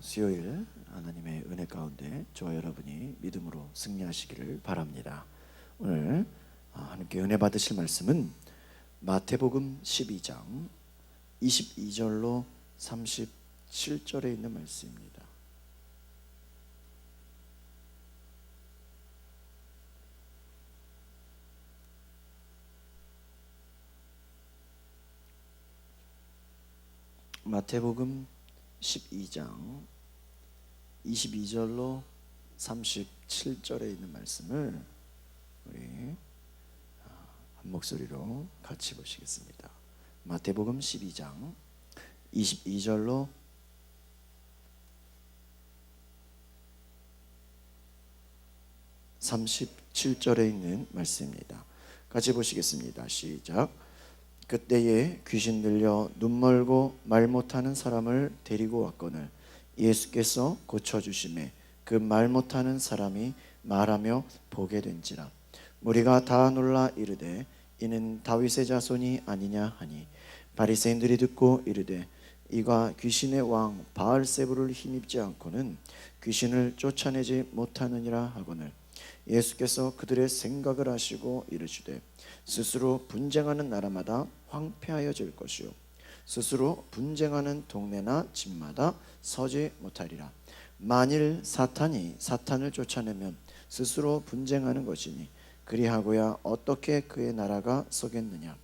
수요일 하나님의 은혜 가운데 저와 여러분이 믿음으로 승리하시기를 바랍니다. 오늘 함께 은혜 받으실 말씀은 마태복음 12장 22절로 37절에 있는 말씀입니다. 마태복음 12장 22절로 37절에 있는 말씀을 우리 한 목소리로 같이 보시겠습니다. 마태복음 12장 22절로 37절에 있는 말씀입니다. 같이 보시겠습니다. 시작. 그때에 귀신 들려 눈 멀고 말 못하는 사람을 데리고 왔거늘 예수께서 고쳐주시매 그 말 못하는 사람이 말하며 보게 된지라. 무리가 다 놀라 이르되 이는 다윗의 자손이 아니냐 하니 바리새인들이 듣고 이르되 이가 귀신의 왕 바알세불을 힘입지 않고는 귀신을 쫓아내지 못하느니라 하거늘 예수께서 그들의 생각을 아시고 이르시되 스스로 분쟁하는 나라마다 황폐하여질 것이요 스스로 분쟁하는 동네나 집마다 서지 못하리라. 만일 사탄이 사탄을 쫓아내면 스스로 분쟁하는 것이니 그리하고야 어떻게 그의 나라가 서겠느냐.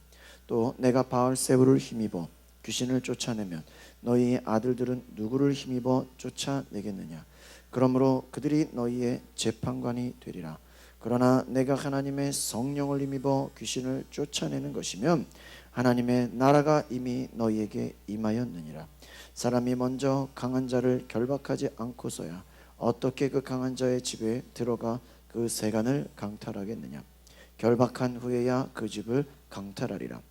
또 내가 바알세불을 힘입어 귀신을 쫓아내면 너희 아들들은 누구를 힘입어 쫓아내겠느냐. 그러므로 그들이 너희의 재판관이 되리라. 그러나 내가 하나님의 성령을 힘입어 귀신을 쫓아내는 것이면 하나님의 나라가 이미 너희에게 임하였느니라. 사람이 먼저 강한 자를 결박하지 않고서야 어떻게 그 강한 자의 집에 들어가 그 세간을 강탈하겠느냐. 결박한 후에야 그 집을 강탈하리라.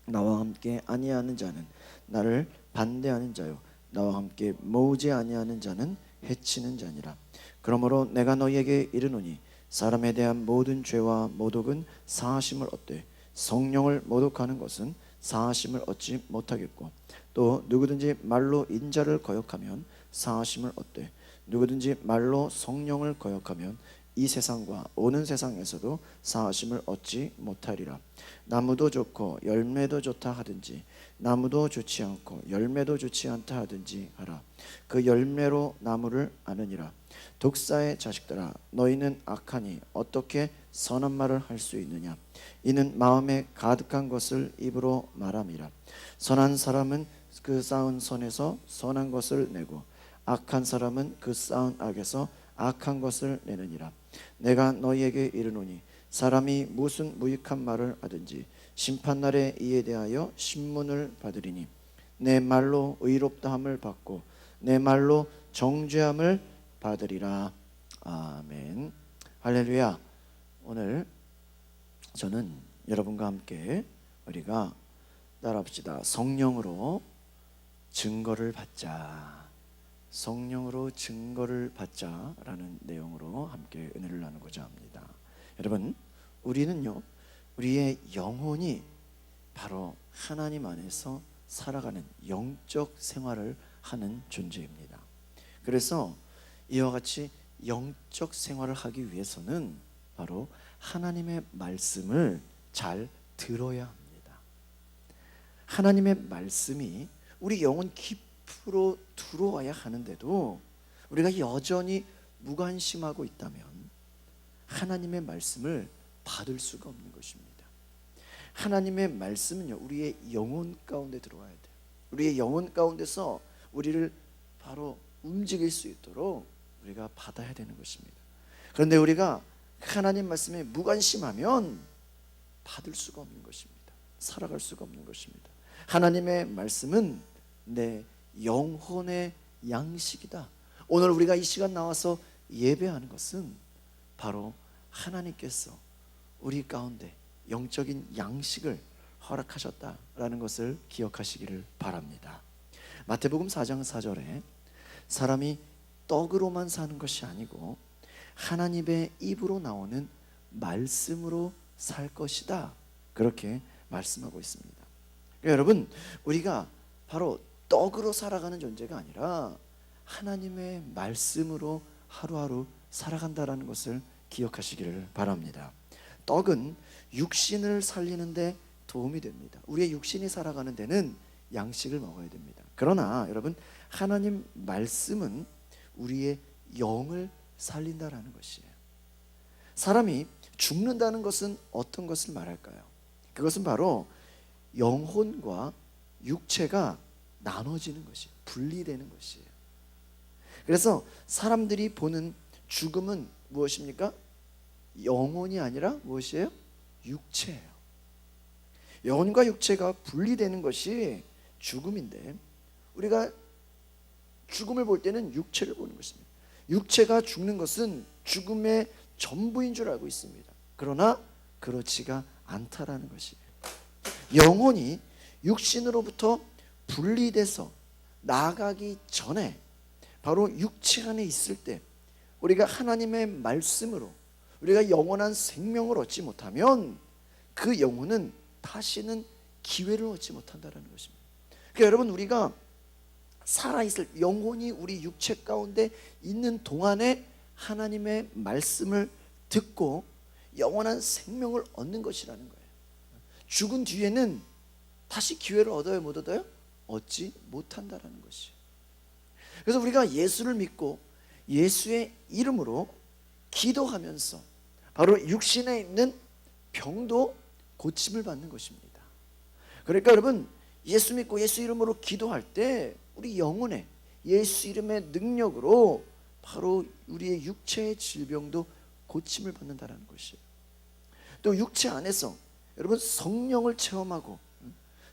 나와 함께 아니하는 자는 나를 반대하는 자요 나와 함께 모으지 아니하는 자는 해치는 자니라. 그러므로 내가 너희에게 이르노니 사람에 대한 모든 죄와 모독은 사하심을 얻되 성령을 모독하는 것은 사하심을 얻지 못하겠고 또 누구든지 말로 인자를 거역하면 사하심을 얻되 누구든지 말로 성령을 거역하면 이 세상과 오는 세상에서도 사하심을 얻지 못하리라. 나무도 좋고 열매도 좋다 하든지 나무도 좋지 않고 열매도 좋지 않다 하든지 하라. 그 열매로 나무를 아느니라. 독사의 자식들아 너희는 악하니 어떻게 선한 말을 할 수 있느냐. 이는 마음에 가득한 것을 입으로 말함이라. 선한 사람은 그 쌓은 선에서 선한 것을 내고 악한 사람은 그 쌓은 악에서 악한 것을 내느니라. 내가 너희에게 이르노니 사람이 무슨 무익한 말을 하든지 심판날에 이에 대하여 신문을 받으리니 내 말로 의롭다함을 받고 내 말로 정죄함을 받으리라. 아멘. 할렐루야. 오늘 저는 여러분과 함께 우리가 따라합시다. 성령으로 증거를 받자. 성령으로 증거를 받자라는 내용으로 함께 은혜를 나누고자 합니다. 여러분, 우리는요, 우리의 영혼이 바로 하나님 안에서 살아가는 영적 생활을 하는 존재입니다. 그래서 이와 같이 영적 생활을 하기 위해서는 바로 하나님의 말씀을 잘 들어야 합니다. 하나님의 말씀이 우리 영혼 깊이로 들어와야 하는데도 우리가 여전히 무관심하고 있다면 하나님의 말씀을 받을 수가 없는 것입니다. 하나님의 말씀은요, 우리의 영혼 가운데 들어와야 돼요. 우리의 영혼 가운데서 우리를 바로 움직일 수 있도록 우리가 받아야 되는 것입니다. 그런데 우리가 하나님 말씀에 무관심하면 받을 수가 없는 것입니다. 살아갈 수가 없는 것입니다. 하나님의 말씀은 내 영혼의 양식이다. 오늘 우리가 이 시간 나와서 예배하는 것은 바로 하나님께서 우리 가운데 영적인 양식을 허락하셨다라는 것을 기억하시기를 바랍니다. 마태복음 4장 4절에 사람이 떡으로만 사는 것이 아니고 하나님의 입으로 나오는 말씀으로 살 것이다, 그렇게 말씀하고 있습니다. 그러니까 여러분, 우리가 바로 떡으로 살아가는 존재가 아니라 하나님의 말씀으로 하루하루 살아간다라는 것을 기억하시기를 바랍니다. 떡은 육신을 살리는데 도움이 됩니다. 우리의 육신이 살아가는 데는 양식을 먹어야 됩니다. 그러나 여러분, 하나님 말씀은 우리의 영을 살린다라는 것이에요. 사람이 죽는다는 것은 어떤 것을 말할까요? 그것은 바로 영혼과 육체가 나눠지는 것이에요. 분리되는 것이에요. 그래서 사람들이 보는 죽음은 무엇입니까? 영혼이 아니라 무엇이에요? 육체예요. 영혼과 육체가 분리되는 것이 죽음인데, 우리가 죽음을 볼 때는 육체를 보는 것입니다. 육체가 죽는 것은 죽음의 전부인 줄 알고 있습니다. 그러나 그렇지가 않다라는 것이에요. 영혼이 육신으로부터 분리돼서 나아가기 전에 바로 육체 안에 있을 때 우리가 하나님의 말씀으로 우리가 영원한 생명을 얻지 못하면 그 영혼은 다시는 기회를 얻지 못한다는 것입니다. 그러니까 여러분, 우리가 살아있을 영혼이 우리 육체 가운데 있는 동안에 하나님의 말씀을 듣고 영원한 생명을 얻는 것이라는 거예요. 죽은 뒤에는 다시 기회를 얻어요, 못 얻어요? 얻지 못한다라는 것이에요. 그래서 우리가 예수를 믿고 예수의 이름으로 기도하면서 바로 육신에 있는 병도 고침을 받는 것입니다. 그러니까 여러분, 예수 믿고 예수 이름으로 기도할 때 우리 영혼에 예수 이름의 능력으로 바로 우리의 육체의 질병도 고침을 받는다는 것이에요. 또 육체 안에서 여러분, 성령을 체험하고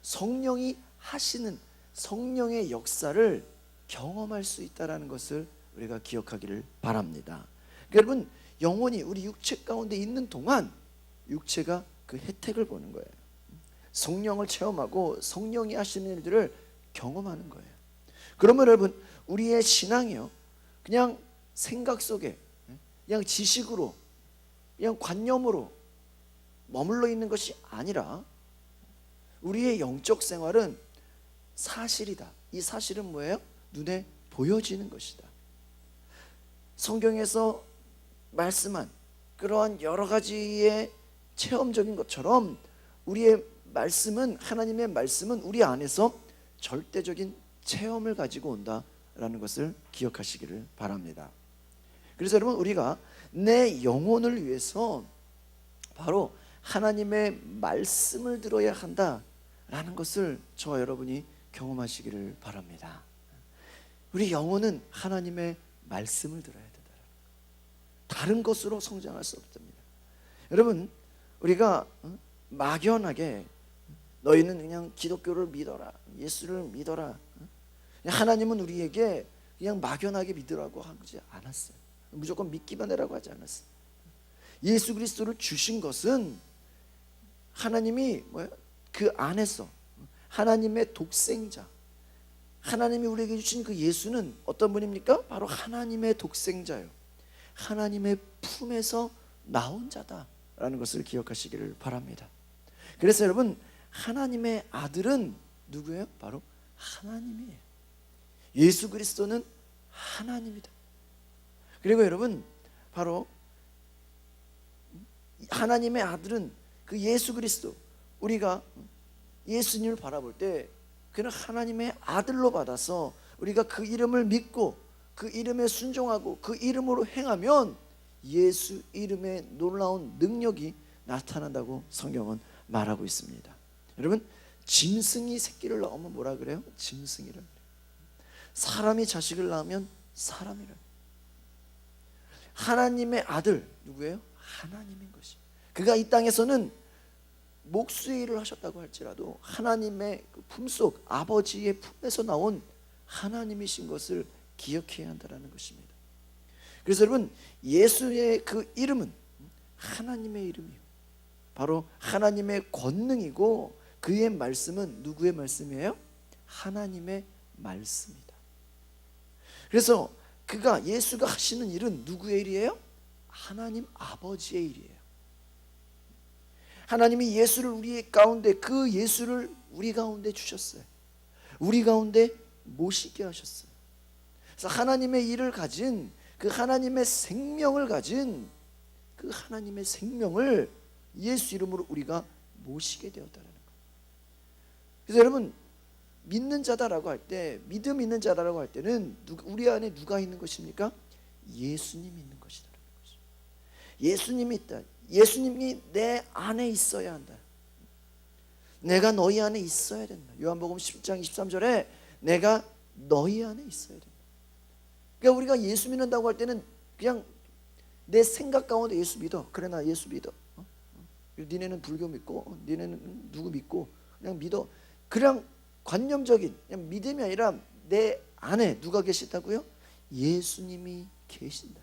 성령이 하시는 성령의 역사를 경험할 수 있다는 것을 우리가 기억하기를 바랍니다. 그러니까 여러분, 영혼이 우리 육체 가운데 있는 동안 육체가 그 혜택을 보는 거예요. 성령을 체험하고 성령이 하시는 일들을 경험하는 거예요. 그러면 여러분, 우리의 신앙이요, 그냥 생각 속에 그냥 지식으로 그냥 관념으로 머물러 있는 것이 아니라 우리의 영적 생활은 사실이다. 이 사실은 뭐예요? 눈에 보여지는 것이다. 성경에서 말씀한 그러한 여러 가지의 체험적인 것처럼 우리의 말씀은, 하나님의 말씀은 우리 안에서 절대적인 체험을 가지고 온다라는 것을 기억하시기를 바랍니다. 그래서 여러분, 우리가 내 영혼을 위해서 바로 하나님의 말씀을 들어야 한다라는 것을 저와 여러분이 경험하시기를 바랍니다. 우리 영혼은 하나님의 말씀을 들어야 된다. 다른 것으로 성장할 수 없습니다. 여러분, 우리가 막연하게 너희는 그냥 기독교를 믿어라, 예수를 믿어라, 하나님은 우리에게 그냥 막연하게 믿으라고 하지 않았어요. 무조건 믿기만 해라고 하지 않았어요. 예수 그리스도를 주신 것은 하나님이 뭐예요? 그 안에서 하나님의 독생자, 하나님이 우리에게 주신 그 예수는 어떤 분입니까? 바로 하나님의 독생자요, 하나님의 품에서 나온 자다라는 것을 기억하시기를 바랍니다. 그래서 여러분, 하나님의 아들은 누구예요? 바로 하나님이에요. 예수 그리스도는 하나님이다. 그리고 여러분, 바로 하나님의 아들은 그 예수 그리스도, 우리가 예수님을 바라볼 때 그는 하나님의 아들로 받아서 우리가 그 이름을 믿고 그 이름에 순종하고 그 이름으로 행하면 예수 이름의 놀라운 능력이 나타난다고 성경은 말하고 있습니다. 여러분, 짐승이 새끼를 낳으면 뭐라 그래요? 짐승이라 그래요. 사람이 자식을 낳으면 사람이라. 하나님의 아들 누구예요? 하나님인 것이. 그가 이 땅에서는 목수의 일을 하셨다고 할지라도 하나님의 그 품속, 아버지의 품에서 나온 하나님이신 것을 기억해야 한다는 것입니다. 그래서 여러분, 예수의 그 이름은 하나님의 이름이요, 바로 하나님의 권능이고 그의 말씀은 누구의 말씀이에요? 하나님의 말씀이다. 그래서 그가, 예수가 하시는 일은 누구의 일이에요? 하나님 아버지의 일이에요. 하나님이 예수를 우리 가운데, 그 예수를 우리 가운데 주셨어요. 우리 가운데 모시게 하셨어요. 그래서 하나님의 일을 가진 그 하나님의 생명을 가진 그 하나님의 생명을 예수 이름으로 우리가 모시게 되었다는 거예요. 그래서 여러분, 믿는 자다라고 할 때, 믿음 있는 자다라고 할 때는 우리 안에 누가 있는 것입니까? 예수님이 있는 것이다라는 거죠. 예수님이 있다. 예수님이 내 안에 있어야 한다. 내가 너희 안에 있어야 된다. 요한복음 10장 23절에 내가 너희 안에 있어야 된다. 그러니까 우리가 예수 믿는다고 할 때는 그냥 내 생각 가운데 예수 믿어. 그래, 나 예수 믿어. 니네는 불교 믿고, 니네는 누구 믿고, 그냥 믿어. 그냥 관념적인 그냥 믿음이 아니라 내 안에 누가 계시다고요? 예수님이 계신다.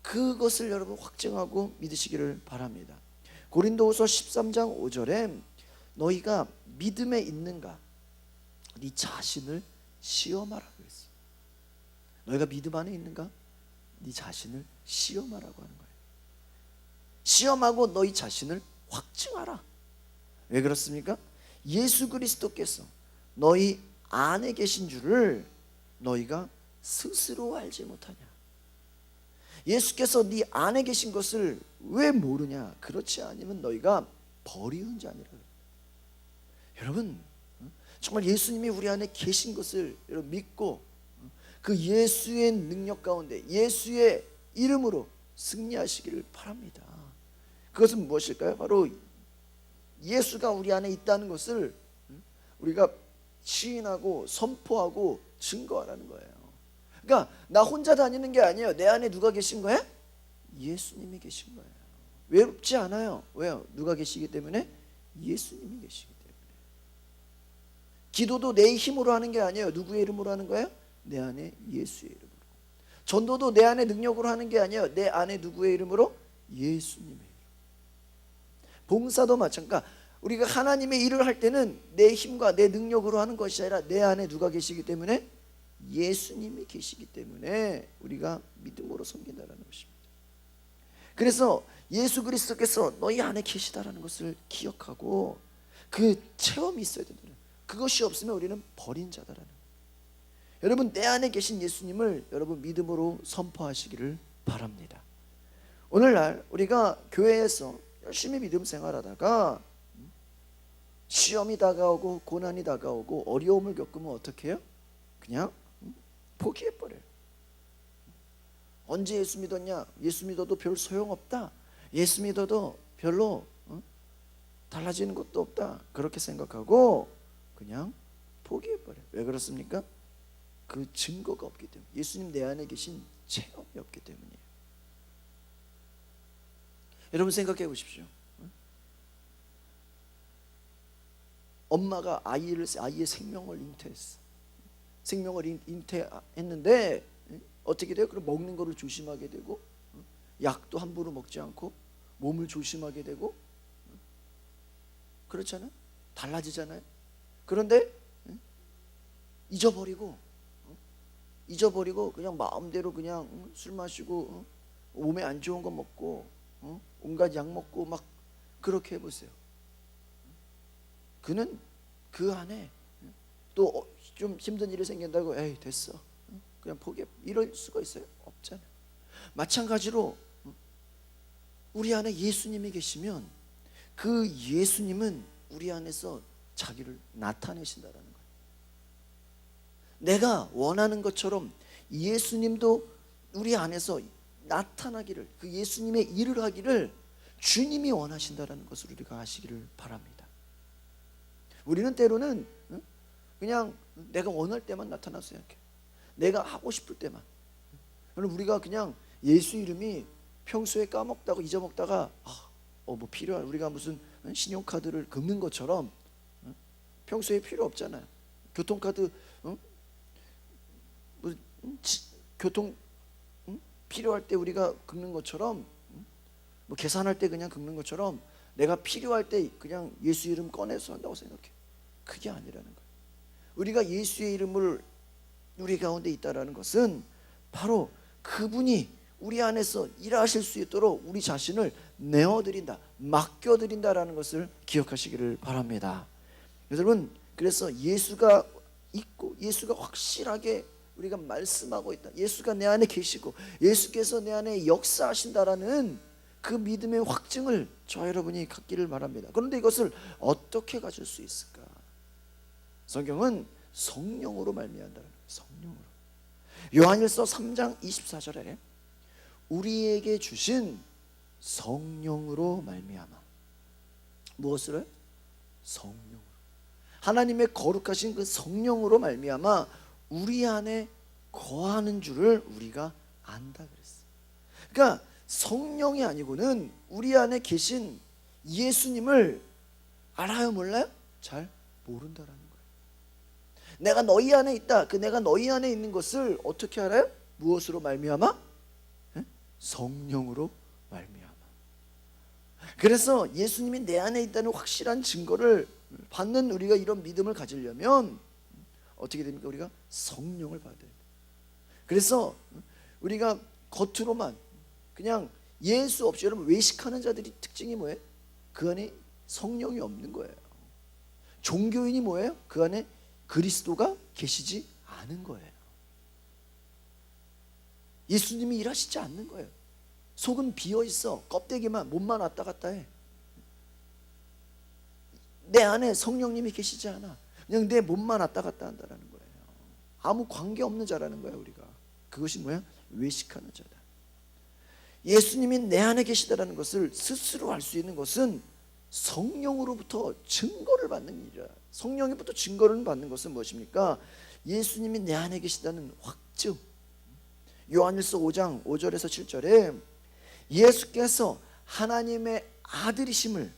그것을 여러분 확증하고 믿으시기를 바랍니다. 고린도후서 13장 5절에 너희가 믿음에 있는가? 네 자신을 시험하라고 했어요. 너희가 믿음 안에 있는가? 네 자신을 시험하라고 하는 거예요. 시험하고 너희 자신을 확증하라. 왜 그렇습니까? 예수 그리스도께서 너희 안에 계신 줄을 너희가 스스로 알지 못하냐? 예수께서 네 안에 계신 것을 왜 모르냐? 그렇지 않으면 너희가 버리운 자니라. 여러분, 정말 예수님이 우리 안에 계신 것을 여러분 믿고 그 예수의 능력 가운데 예수의 이름으로 승리하시기를 바랍니다. 그것은 무엇일까요? 바로 예수가 우리 안에 있다는 것을 우리가 시인하고 선포하고 증거하라는 거예요. 그러니까 나 혼자 다니는 게 아니에요. 내 안에 누가 계신 거예요? 예수님이 계신 거예요. 외롭지 않아요. 왜요? 누가 계시기 때문에? 예수님이 계시기 때문에. 기도도 내 힘으로 하는 게 아니에요. 누구의 이름으로 하는 거예요? 내 안에 예수의 이름으로. 전도도 내 안에 능력으로 하는 게 아니에요. 내 안에 누구의 이름으로? 예수님의 이름. 봉사도 마찬가지. 우리가 하나님의 일을 할 때는 내 힘과 내 능력으로 하는 것이 아니라 내 안에 누가 계시기 때문에? 예수님이 계시기 때문에 우리가 믿음으로 섬긴다는 것입니다. 그래서 예수 그리스도께서 너희 안에 계시다라는 것을 기억하고 그 체험이 있어야 된다. 그것이 없으면 우리는 버린 자다라는 거예요. 여러분, 내 안에 계신 예수님을 여러분 믿음으로 선포하시기를 바랍니다. 오늘날 우리가 교회에서 열심히 믿음 생활하다가 시험이 다가오고 고난이 다가오고 어려움을 겪으면 어떻게 해요? 그냥 포기해버려요. 언제 예수 믿었냐? 예수 믿어도 별 소용없다. 예수 믿어도 별로 달라지는 것도 없다. 그렇게 생각하고 그냥 포기해버려요. 왜 그렇습니까? 그 증거가 없기 때문에. 예수님 내 안에 계신 체험이 없기 때문이에요. 여러분 생각해 보십시오. 엄마가 아이의 생명을 잉태했어. 생명을 잉태했는데 어떻게 돼요? 그럼 먹는 거를 조심하게 되고 약도 함부로 먹지 않고 몸을 조심하게 되고 그렇잖아요. 달라지잖아요. 그런데 잊어버리고 그냥 마음대로 그냥 술 마시고 몸에 안 좋은 거 먹고 온갖 약 먹고 막 그렇게 해보세요. 그는 그 안에 또 좀 힘든 일이 생긴다고 에이 됐어 그냥 포기해 이럴 수가 있어요? 없잖아요. 마찬가지로 우리 안에 예수님이 계시면 그 예수님은 우리 안에서 자기를 나타내신다라는 거예요. 내가 원하는 것처럼 예수님도 우리 안에서 나타나기를, 그 예수님의 일을 하기를 주님이 원하신다라는 것을 우리가 아시기를 바랍니다. 우리는 때로는 그냥 내가 원할 때만 나타나서 생각해. 내가 하고 싶을 때만. 그럼 우리가 그냥 예수 이름이 평소에 까먹다가 잊어먹다가 뭐 필요한 우리가 무슨 신용카드를 긁는 것처럼 평소에 필요 없잖아요. 교통카드 교통 필요할 때 우리가 긁는 것처럼 뭐 계산할 때 그냥 긁는 것처럼 내가 필요할 때 그냥 예수 이름 꺼내서 한다고 생각해. 그게 아니라는 거예요. 우리가 예수의 이름을 우리 가운데 있다라는 것은 바로 그분이 우리 안에서 일하실 수 있도록 우리 자신을 내어드린다, 맡겨드린다라는 것을 기억하시기를 바랍니다. 여러분, 그래서 예수가 있고 예수가 확실하게 우리가 말씀하고 있다. 예수가 내 안에 계시고 예수께서 내 안에 역사하신다라는 그 믿음의 확증을 저 여러분이 갖기를 바랍니다. 그런데 이것을 어떻게 가질 수 있을까? 성경은 성령으로 말미암는다는 거예요. 성령으로. 요한일서 3장 24절에 우리에게 주신 성령으로 말미암아. 무엇을? 성령으로. 하나님의 거룩하신 그 성령으로 말미암아 우리 안에 거하는 줄을 우리가 안다 그랬어요. 그러니까 성령이 아니고는 우리 안에 계신 예수님을 알아요, 몰라요? 잘 모른다라는 거예요. 내가 너희 안에 있다. 그 내가 너희 안에 있는 것을 어떻게 알아요? 무엇으로 말미암아? 성령으로 말미암아. 그래서 예수님이 내 안에 있다는 확실한 증거를 받는 우리가 이런 믿음을 가지려면 어떻게 됩니까? 우리가 성령을 받아야 돼요. 그래서 우리가 겉으로만 그냥 예수 없이, 여러분 외식하는 자들이 특징이 뭐예요? 그 안에 성령이 없는 거예요. 종교인이 뭐예요? 그 안에 그리스도가 계시지 않은 거예요. 예수님이 일하시지 않는 거예요. 속은 비어있어. 껍데기만, 몸만 왔다 갔다 해. 내 안에 성령님이 계시지 않아. 그냥 내 몸만 왔다 갔다 한다는 거예요. 아무 관계없는 자라는 거예요. 우리가 그것이 뭐야? 외식하는 자다. 예수님이 내 안에 계시다라는 것을 스스로 알 수 있는 것은 성령으로부터 증거를 받는 일이야. 성령으로부터 증거를 받는 것은 무엇입니까? 예수님이 내 안에 계시다는 확증. 요한일서 5장 5절에서 7절에 예수께서 하나님의 아들이심을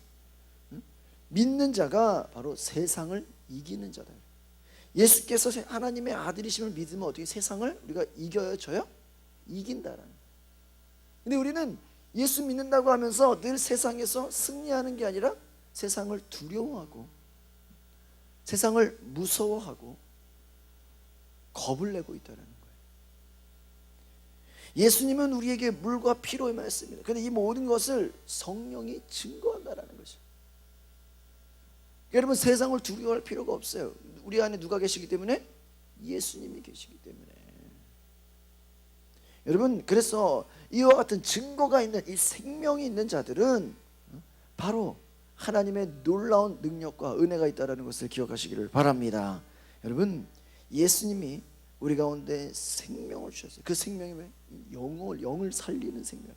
믿는 자가 바로 세상을 이기는 자다. 예수께서 하나님의 아들이심을 믿으면 어떻게 세상을 우리가 이겨요? 져요? 이긴다라는. 근데 우리는 예수 믿는다고 하면서 늘 세상에서 승리하는 게 아니라 세상을 두려워하고 세상을 무서워하고 겁을 내고 있다는 거예요. 예수님은 우리에게 물과 피로 임하였습니다. 그런데 이 모든 것을 성령이 증거한다라는 것이죠. 여러분 세상을 두려워할 필요가 없어요. 우리 안에 누가 계시기 때문에? 예수님이 계시기 때문에. 여러분 그래서 이와 같은 증거가 있는 이 생명이 있는 자들은 바로 하나님의 놀라운 능력과 은혜가 있다는 것을 기억하시기를 바랍니다. 여러분 예수님이 우리 가운데 생명을 주셨어요. 그 생명이 왜? 영을 살리는 생명.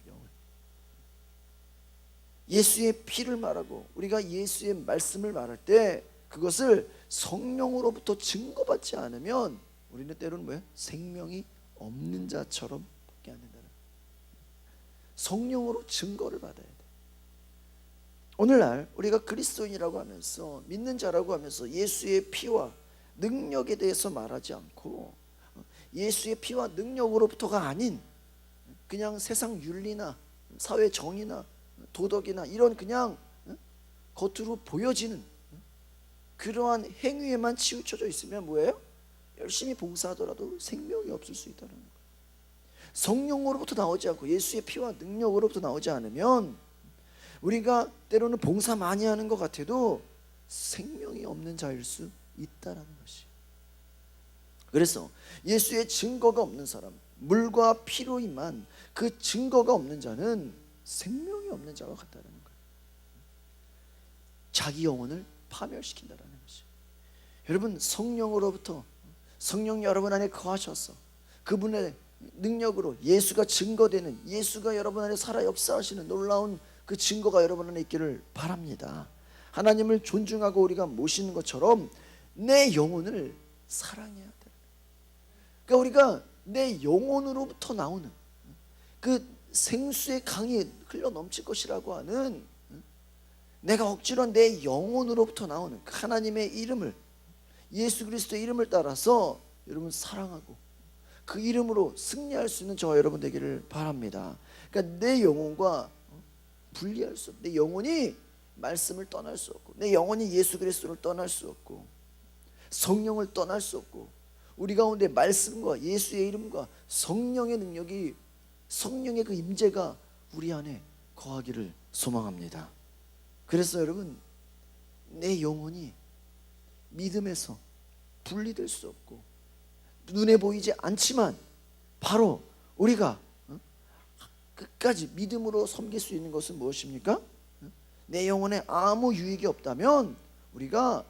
예수의 피를 말하고 우리가 예수의 말씀을 말할 때 그것을 성령으로부터 증거받지 않으면 우리는 때로는 뭐예요? 생명이 없는 자처럼 밖에 안 된다는. 성령으로 증거를 받아야 돼. 오늘날 우리가 그리스도인이라고 하면서 믿는 자라고 하면서 예수의 피와 능력에 대해서 말하지 않고 예수의 피와 능력으로부터가 아닌 그냥 세상 윤리나 사회 정의나 도덕이나 이런 그냥 겉으로 보여지는 그러한 행위에만 치우쳐져 있으면 뭐예요? 열심히 봉사하더라도 생명이 없을 수 있다는 거예요. 성령으로부터 나오지 않고 예수의 피와 능력으로부터 나오지 않으면 우리가 때로는 봉사 많이 하는 것 같아도 생명이 없는 자일 수 있다는 것이. 그래서 예수의 증거가 없는 사람, 물과 피로 임한 그 증거가 없는 자는 생명이 없는 자와 같다는 거예요. 자기 영혼을 파멸시킨다는 것이. 여러분 성령으로부터 성령 여러분 안에 거하셔서 그분의 능력으로 예수가 증거되는, 예수가 여러분 안에 살아 역사하시는 놀라운 그 증거가 여러분 안에 있기를 바랍니다. 하나님을 존중하고 우리가 모시는 것처럼 내 영혼을 사랑해야 돼. 그러니까 우리가 내 영혼으로부터 나오는 그 생수의 강이 흘러 넘칠 것이라고 하는, 내가 억지로 내 영혼으로부터 나오는 하나님의 이름을, 예수 그리스도의 이름을 따라서 여러분 사랑하고 그 이름으로 승리할 수 있는 저와 여러분 되기를 바랍니다. 그러니까 내 영혼과 분리할 수 없고, 내 영혼이 말씀을 떠날 수 없고, 내 영혼이 예수 그리스도를 떠날 수 없고, 성령을 떠날 수 없고, 우리 가운데 말씀과 예수의 이름과 성령의 능력이, 성령의 그 임재가 우리 안에 거하기를 소망합니다. 그래서 여러분 내 영혼이 믿음에서 분리될 수 없고 눈에 보이지 않지만 바로 우리가 끝까지 믿음으로 섬길 수 있는 것은 무엇입니까? 내 영혼에 아무 유익이 없다면 우리가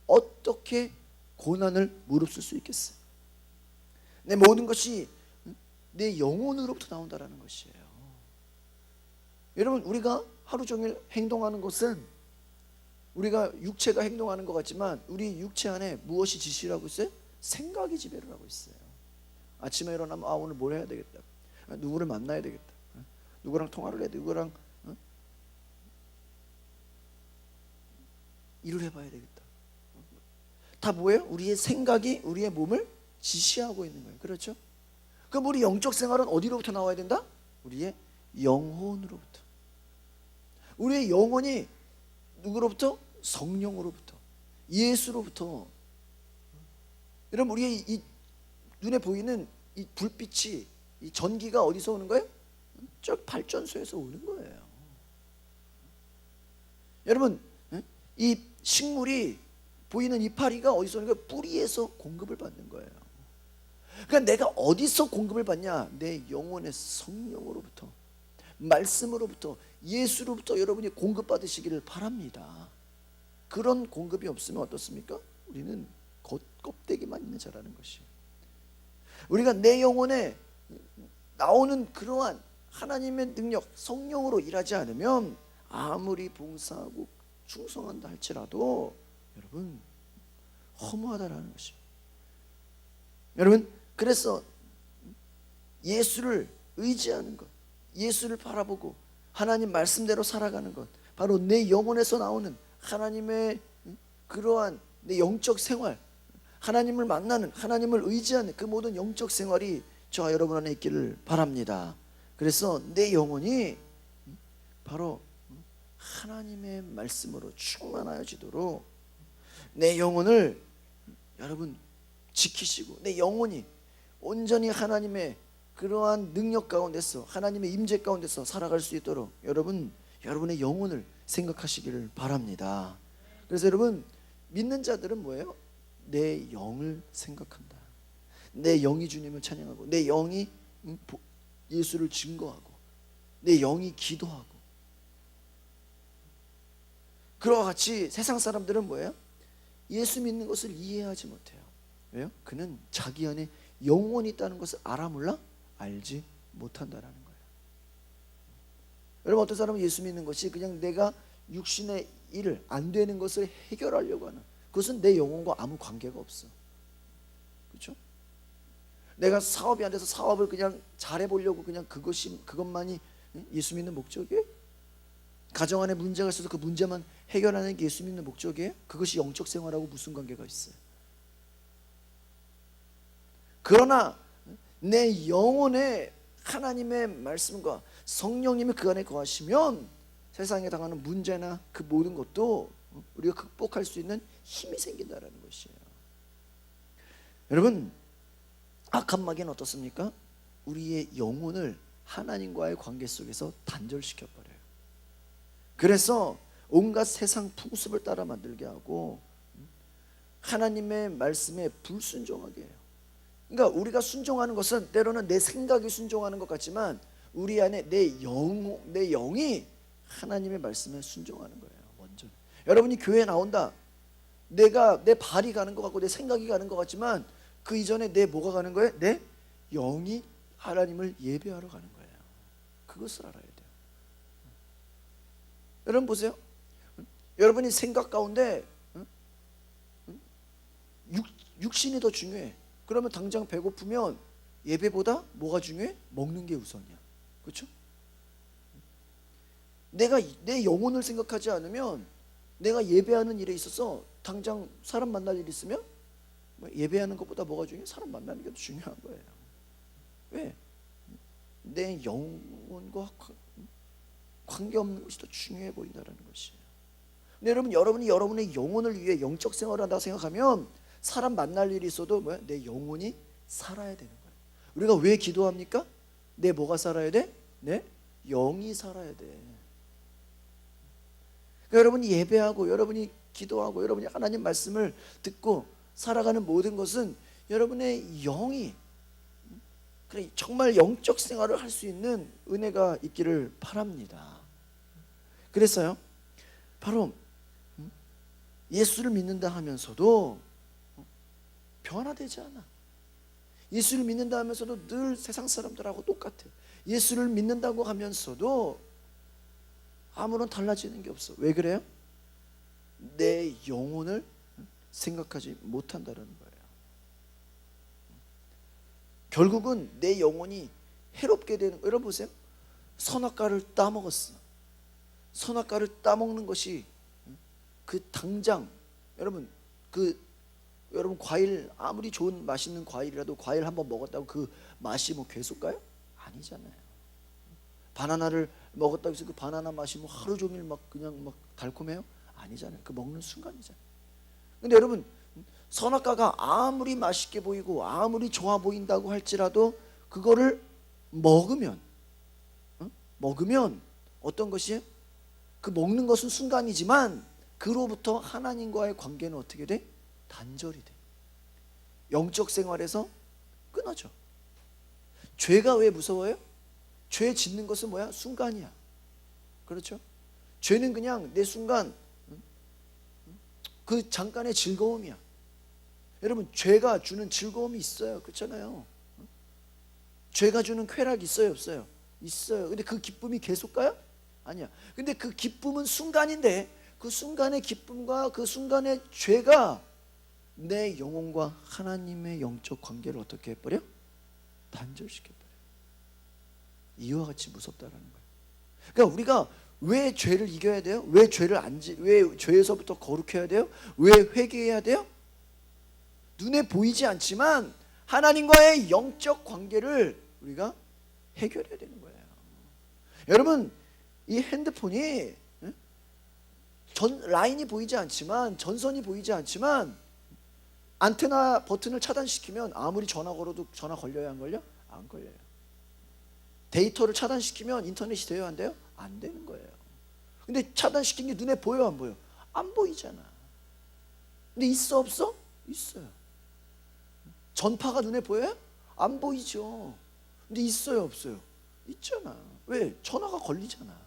어떻게 고난을 무릅쓸 수 있겠어요? 내 모든 것이 내 영혼으로부터 나온다라는 것이에요. 여러분, 우리가 하루 종일 행동하는 것은 우리가 육체가 행동하는 것 같지만 우리 육체 안에 무엇이 지시라고 있어요? 생각이 지배를 하고 있어요. 아침에 일어나면 오늘 뭘 해야 되겠다, 누구를 만나야 되겠다, 누구랑 통화를 해야 돼, 누구랑 일을 해봐야 되겠다. 다 뭐예요? 우리의 생각이 우리의 몸을 지시하고 있는 거예요. 그렇죠? 그럼 우리 영적 생활은 어디로부터 나와야 된다? 우리의 영혼으로부터. 우리의 영혼이 누구로부터? 성령으로부터, 예수로부터. 여러분, 우리의 이 눈에 보이는 이 불빛이, 이 전기가 어디서 오는 거예요? 저 발전소에서 오는 거예요. 여러분, 이 식물이 보이는 이파리가 어디서 오는 거예요? 뿌리에서 공급을 받는 거예요. 그러니까 내가 어디서 공급을 받냐? 내 영혼의 성령으로부터, 말씀으로부터, 예수로부터 여러분이 공급받으시기를 바랍니다. 그런 공급이 없으면 어떻습니까? 우리는 껍데기만 있는 자라는 것이에요. 우리가 내 영혼에 나오는 그러한 하나님의 능력, 성령으로 일하지 않으면 아무리 봉사하고 충성한다 할지라도 여러분 허무하다라는 것입니다. 여러분, 그래서 예수를 의지하는 것, 예수를 바라보고 하나님 말씀대로 살아가는 것, 바로 내 영혼에서 나오는 하나님의 그러한 내 영적 생활, 하나님을 만나는, 하나님을 의지하는 그 모든 영적 생활이 저와 여러분 안에 있기를 바랍니다. 그래서 내 영혼이 바로 하나님의 말씀으로 충만하여지도록 내 영혼을 여러분 지키시고, 내 영혼이 온전히 하나님의 그러한 능력 가운데서, 하나님의 임재 가운데서 살아갈 수 있도록 여러분의 영혼을 생각하시기를 바랍니다. 그래서 여러분, 믿는 자들은 뭐예요? 내 영을 생각한다. 내 영이 주님을 찬양하고, 내 영이 예수를 증거하고, 내 영이 기도하고. 그와 같이 세상 사람들은 뭐예요? 예수 믿는 것을 이해하지 못해요. 왜요? 그는 자기 안에 영혼이 있다는 것을 알아 몰라? 알지 못한다라는 거예요. 여러분, 어떤 사람은 예수 믿는 것이 그냥 내가 육신의 일을 안 되는 것을 해결하려고 하는, 그것은 내 영혼과 아무 관계가 없어. 그렇죠? 내가 사업이 안 돼서 사업을 그냥 잘해보려고 그냥 그것만이 예수 믿는 목적이에요? 가정 안에 문제가 있어서 그 문제만 해결하는 게 예수 믿는 목적이에요? 그것이 영적 생활하고 무슨 관계가 있어요? 그러나 내 영혼에 하나님의 말씀과 성령님이 그 안에 거하시면 세상에 당하는 문제나 그 모든 것도 우리가 극복할 수 있는 힘이 생긴다는 것이에요. 여러분, 악한 마귀는 어떻습니까? 우리의 영혼을 하나님과의 관계 속에서 단절시켜버려요. 그래서 온갖 세상 풍습을 따라 만들게 하고 하나님의 말씀에 불순종하게 해요. 그러니까 우리가 순종하는 것은 때로는 내 생각이 순종하는 것 같지만 우리 안에 내 영이 하나님의 말씀에 순종하는 거예요. 완전. 여러분이 교회에 나온다, 내가 내 발이 가는 것 같고 내 생각이 가는 것 같지만 그 이전에 내 뭐가 가는 거예요? 내 영이 하나님을 예배하러 가는 거예요. 그것을 알아야 돼요. 여러분 보세요. 여러분이 생각 가운데 육신이 더 중요해. 그러면 당장 배고프면 예배보다 뭐가 중요해? 먹는 게 우선이야. 그렇죠? 내가 내 영혼을 생각하지 않으면 내가 예배하는 일에 있어서 당장 사람 만날 일 있으면 예배하는 것보다 뭐가 중요해? 사람 만나는 게 더 중요한 거예요. 왜? 내 영혼과 관계없는 것이 더 중요해 보인다는 것이에요. 근데 여러분이 여러분의 영혼을 위해 영적 생활을 한다고 생각하면 사람 만날 일이 있어도 뭐야? 내 영혼이 살아야 되는 거예요. 우리가 왜 기도합니까? 내 뭐가 살아야 돼? 내 영이 살아야 돼. 그러니까 여러분이 예배하고 여러분이 기도하고 여러분이 하나님 말씀을 듣고 살아가는 모든 것은 여러분의 영이 그래 정말 영적 생활을 할 수 있는 은혜가 있기를 바랍니다. 그래서요, 바로 예수를 믿는다 하면서도 변화되지 않아. 예수를 믿는다 하면서도 늘 세상 사람들하고 똑같아. 예수를 믿는다고 하면서도 아무런 달라지는 게 없어. 왜 그래요? 내 영혼을 생각하지 못한다는 거예요. 결국은 내 영혼이 해롭게 되는 거예요. 여러분 보세요. 선악과를 따먹었어. 선악과를 따먹는 것이 그 당장 여러분 여러분 과일 아무리 좋은 맛있는 과일이라도 과일 한번 먹었다고 그 맛이 뭐 계속 가요? 아니잖아요. 바나나를 먹었다고 해서 그 바나나 맛이 뭐 하루 종일 막 그냥 막 달콤해요? 아니잖아요. 그 먹는 순간이잖아요. 근데 여러분 선악과가 아무리 맛있게 보이고 아무리 좋아 보인다고 할지라도 그거를 먹으면 어떤 것이에요? 그 먹는 것은 순간이지만 그로부터 하나님과의 관계는 어떻게 돼? 단절이 돼. 영적 생활에서 끊어져. 죄가 왜 무서워요? 죄 짓는 것은 뭐야? 순간이야. 그렇죠? 죄는 그냥 내 순간 그 잠깐의 즐거움이야. 여러분 죄가 주는 즐거움이 있어요. 그렇잖아요. 죄가 주는 쾌락이 있어요? 없어요? 있어요. 근데 그 기쁨이 계속 가요? 아니야. 근데 그 기쁨은 순간인데 그 순간의 기쁨과 그 순간의 죄가 내 영혼과 하나님의 영적 관계를 어떻게 해버려? 단절시켜버려. 이와 같이 무섭다라는 거예요. 그러니까 우리가 왜 죄를 이겨야 돼요? 왜 죄에서부터 거룩해야 돼요? 왜 회개해야 돼요? 눈에 보이지 않지만 하나님과의 영적 관계를 우리가 해결해야 되는 거예요. 여러분 이 핸드폰이 라인이 보이지 않지만 전선이 보이지 않지만 안테나 버튼을 차단시키면 아무리 전화 걸어도 전화 걸려야 안 걸려? 안 걸려요. 데이터를 차단시키면 인터넷이 돼요 안 돼요? 안 되는 거예요. 근데 차단시킨 게 눈에 보여 안 보여? 안 보이잖아. 근데 있어 없어? 있어요. 전파가 눈에 보여요? 안 보이죠. 근데 있어요 없어요? 있잖아. 왜? 전화가 걸리잖아.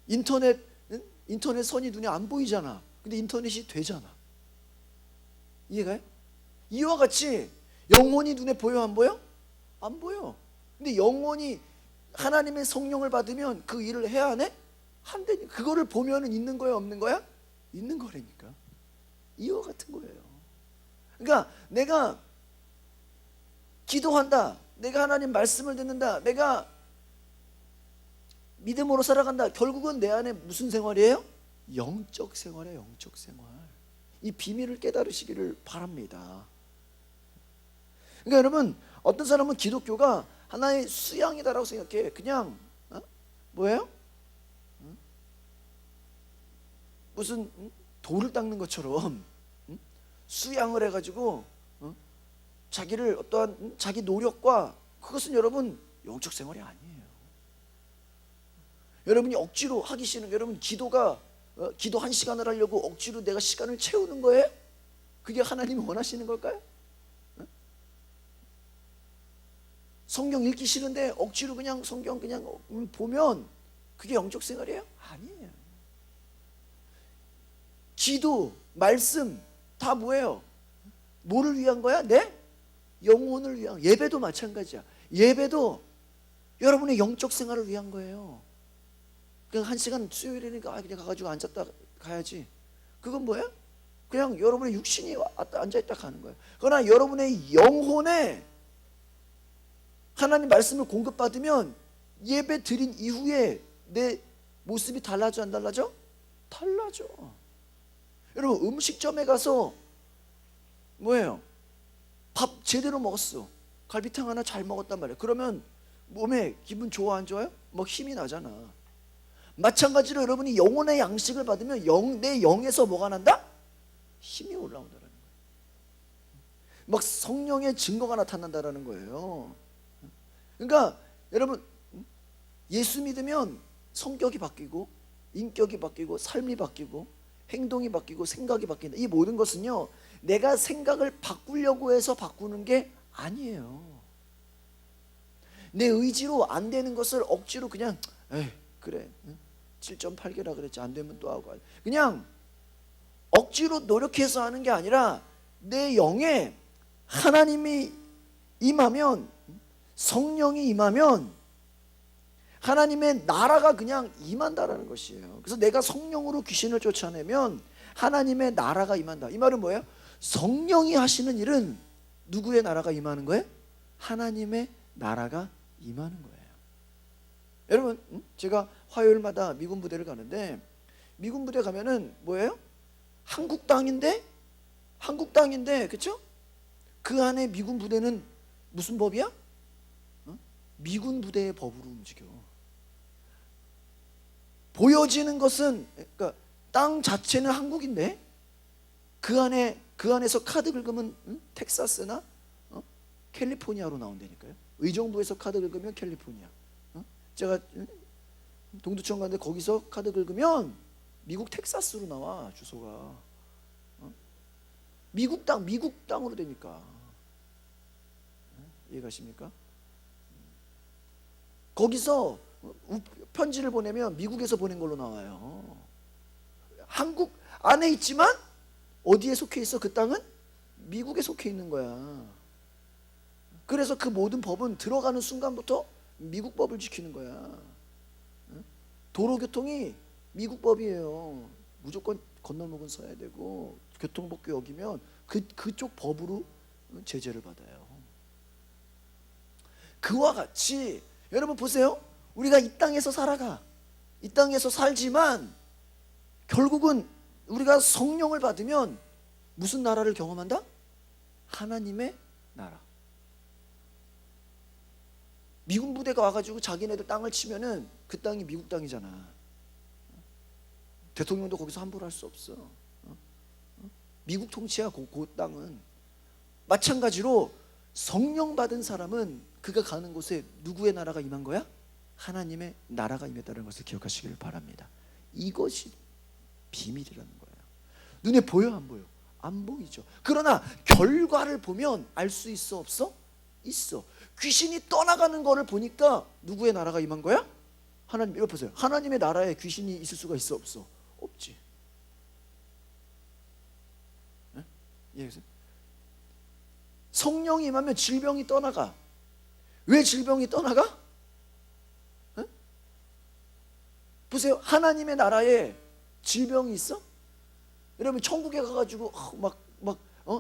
인터넷 선이 눈에 안 보이잖아. 근데 인터넷이 되잖아. 이해가요? 이와 같이 영혼이 눈에 보여 안 보여? 안 보여. 근데 영혼이 하나님의 성령을 받으면 그 일을 해야 안 해? 한다니까. 그거를 보면은 있는 거야 없는 거야? 있는 거라니까. 이와 같은 거예요. 그러니까 내가 기도한다, 내가 하나님 말씀을 듣는다, 내가 믿음으로 살아간다. 결국은 내 안에 무슨 생활이에요? 영적 생활이에요. 영적 생활. 이 비밀을 깨달으시기를 바랍니다. 그러니까 여러분 어떤 사람은 기독교가 하나의 수양이다라고 생각해. 그냥 뭐예요? 무슨 돌을 닦는 것처럼 수양을 해가지고 자기를 어떠한 자기 노력과 그것은 여러분 영적 생활이 아니에요. 여러분이 억지로 하기 싫은 여러분 기도 1시간을 하려고 억지로 내가 시간을 채우는 거예요? 그게 하나님이 원하시는 걸까요? 성경 읽기 싫은데 억지로 그냥 성경 그냥 보면 그게 영적 생활이에요? 아니에요. 기도, 말씀 다 뭐예요? 뭐를 위한 거야? 내 영혼을 위한. 예배도 마찬가지야. 예배도 여러분의 영적 생활을 위한 거예요. 그냥 1시간 수요일이니까 그냥 가가지고 앉았다 가야지. 그건 뭐야? 그냥 여러분의 육신이 앉아있다 가는 거예요. 그러나 여러분의 영혼에 하나님 말씀을 공급받으면 예배 드린 이후에 내 모습이 달라져 안 달라져? 달라져. 여러분 음식점에 가서 뭐예요? 밥 제대로 먹었어. 갈비탕 하나 잘 먹었단 말이에요. 그러면 몸에 기분 좋아 안 좋아요? 뭐 힘이 나잖아. 마찬가지로 여러분이 영혼의 양식을 받으면 내 영에서 뭐가 난다? 힘이 올라온다는 거예요. 막 성령의 증거가 나타난다는 거예요. 그러니까 여러분 예수 믿으면 성격이 바뀌고 인격이 바뀌고 삶이 바뀌고 행동이 바뀌고 생각이 바뀐다. 이 모든 것은요, 내가 생각을 바꾸려고 해서 바꾸는 게 아니에요. 내 의지로 안 되는 것을 억지로 그냥 에이 그래 7.8개라 그랬지 안 되면 또 하고, 그냥 억지로 노력해서 하는 게 아니라 내 영에 하나님이 임하면, 성령이 임하면 하나님의 나라가 그냥 임한다라는 것이에요. 그래서 내가 성령으로 귀신을 쫓아내면 하나님의 나라가 임한다. 이 말은 뭐예요? 성령이 하시는 일은 누구의 나라가 임하는 거예요? 하나님의 나라가 임하는 거예요. 여러분, 제가 화요일마다 미군 부대를 가는데, 미군 부대 가면은 뭐예요? 한국 땅인데 그쵸? 그 안에 미군 부대는 무슨 법이야? 미군 부대의 법으로 움직여. 보여지는 것은, 그러니까 땅 자체는 한국인데 그 안에서 카드 긁으면 텍사스나 캘리포니아로 나온다니까요. 의정부에서 카드 긁으면 캘리포니아. 제가 동두천 갔는데 거기서 카드 긁으면 미국 텍사스로 나와 주소가. 미국 땅으로 되니까. 이해가십니까? 거기서 편지를 보내면 미국에서 보낸 걸로 나와요. 한국 안에 있지만 어디에 속해 있어? 그 땅은 미국에 속해 있는 거야. 그래서 그 모든 법은 들어가는 순간부터 미국 법을 지키는 거야. 도로교통이 미국 법이에요. 무조건 건널목은 서야 되고 교통법규 어기면 그쪽 법으로 제재를 받아요. 그와 같이 여러분 보세요. 우리가 이 땅에서 살아가, 이 땅에서 살지만 결국은 우리가 성령을 받으면 무슨 나라를 경험한다? 하나님의 나라. 미군 부대가 와가지고 자기네들 땅을 치면은 그 땅이 미국 땅이잖아. 대통령도 거기서 함부로 할 수 없어. 미국 통치야 그 땅은. 마찬가지로 성령 받은 사람은 그가 가는 곳에 누구의 나라가 임한 거야? 하나님의 나라가 임했다는 것을 기억하시길 바랍니다. 이것이 비밀이라는 거예요. 눈에 보여 안 보여? 안 보이죠. 그러나 결과를 보면 알 수 있어 없어? 있어. 귀신이 떠나가는 거를 보니까 누구의 나라가 임한 거야? 하나님. 이거 보세요. 하나님의 나라에 귀신이 있을 수가 있어 없어? 없지. 이해하세요? 성령이 임하면 질병이 떠나가. 왜 질병이 떠나가? 보세요. 하나님의 나라에 질병이 있어? 여러분 천국에 가가지고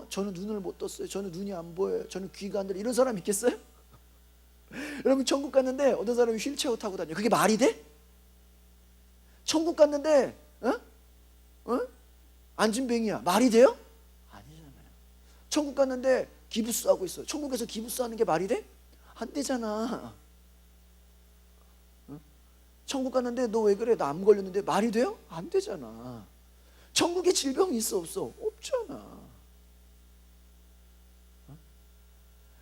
저는 눈을 못 떴어요. 저는 눈이 안 보여요. 저는 귀가 안 들려요. 이런 사람 있겠어요? 여러분 천국 갔는데 어떤 사람이 휠체어 타고 다녀. 그게 말이 돼? 천국 갔는데 안진뱅이야. 말이 돼요? 아니잖아요. 천국 갔는데 기부스 하고 있어. 천국에서 기부스 하는 게 말이 돼? 안 되잖아. 천국 갔는데 너 왜 그래? 나 암 걸렸는데 말이 돼요? 안 되잖아. 천국에 질병이 있어 없어? 없잖아.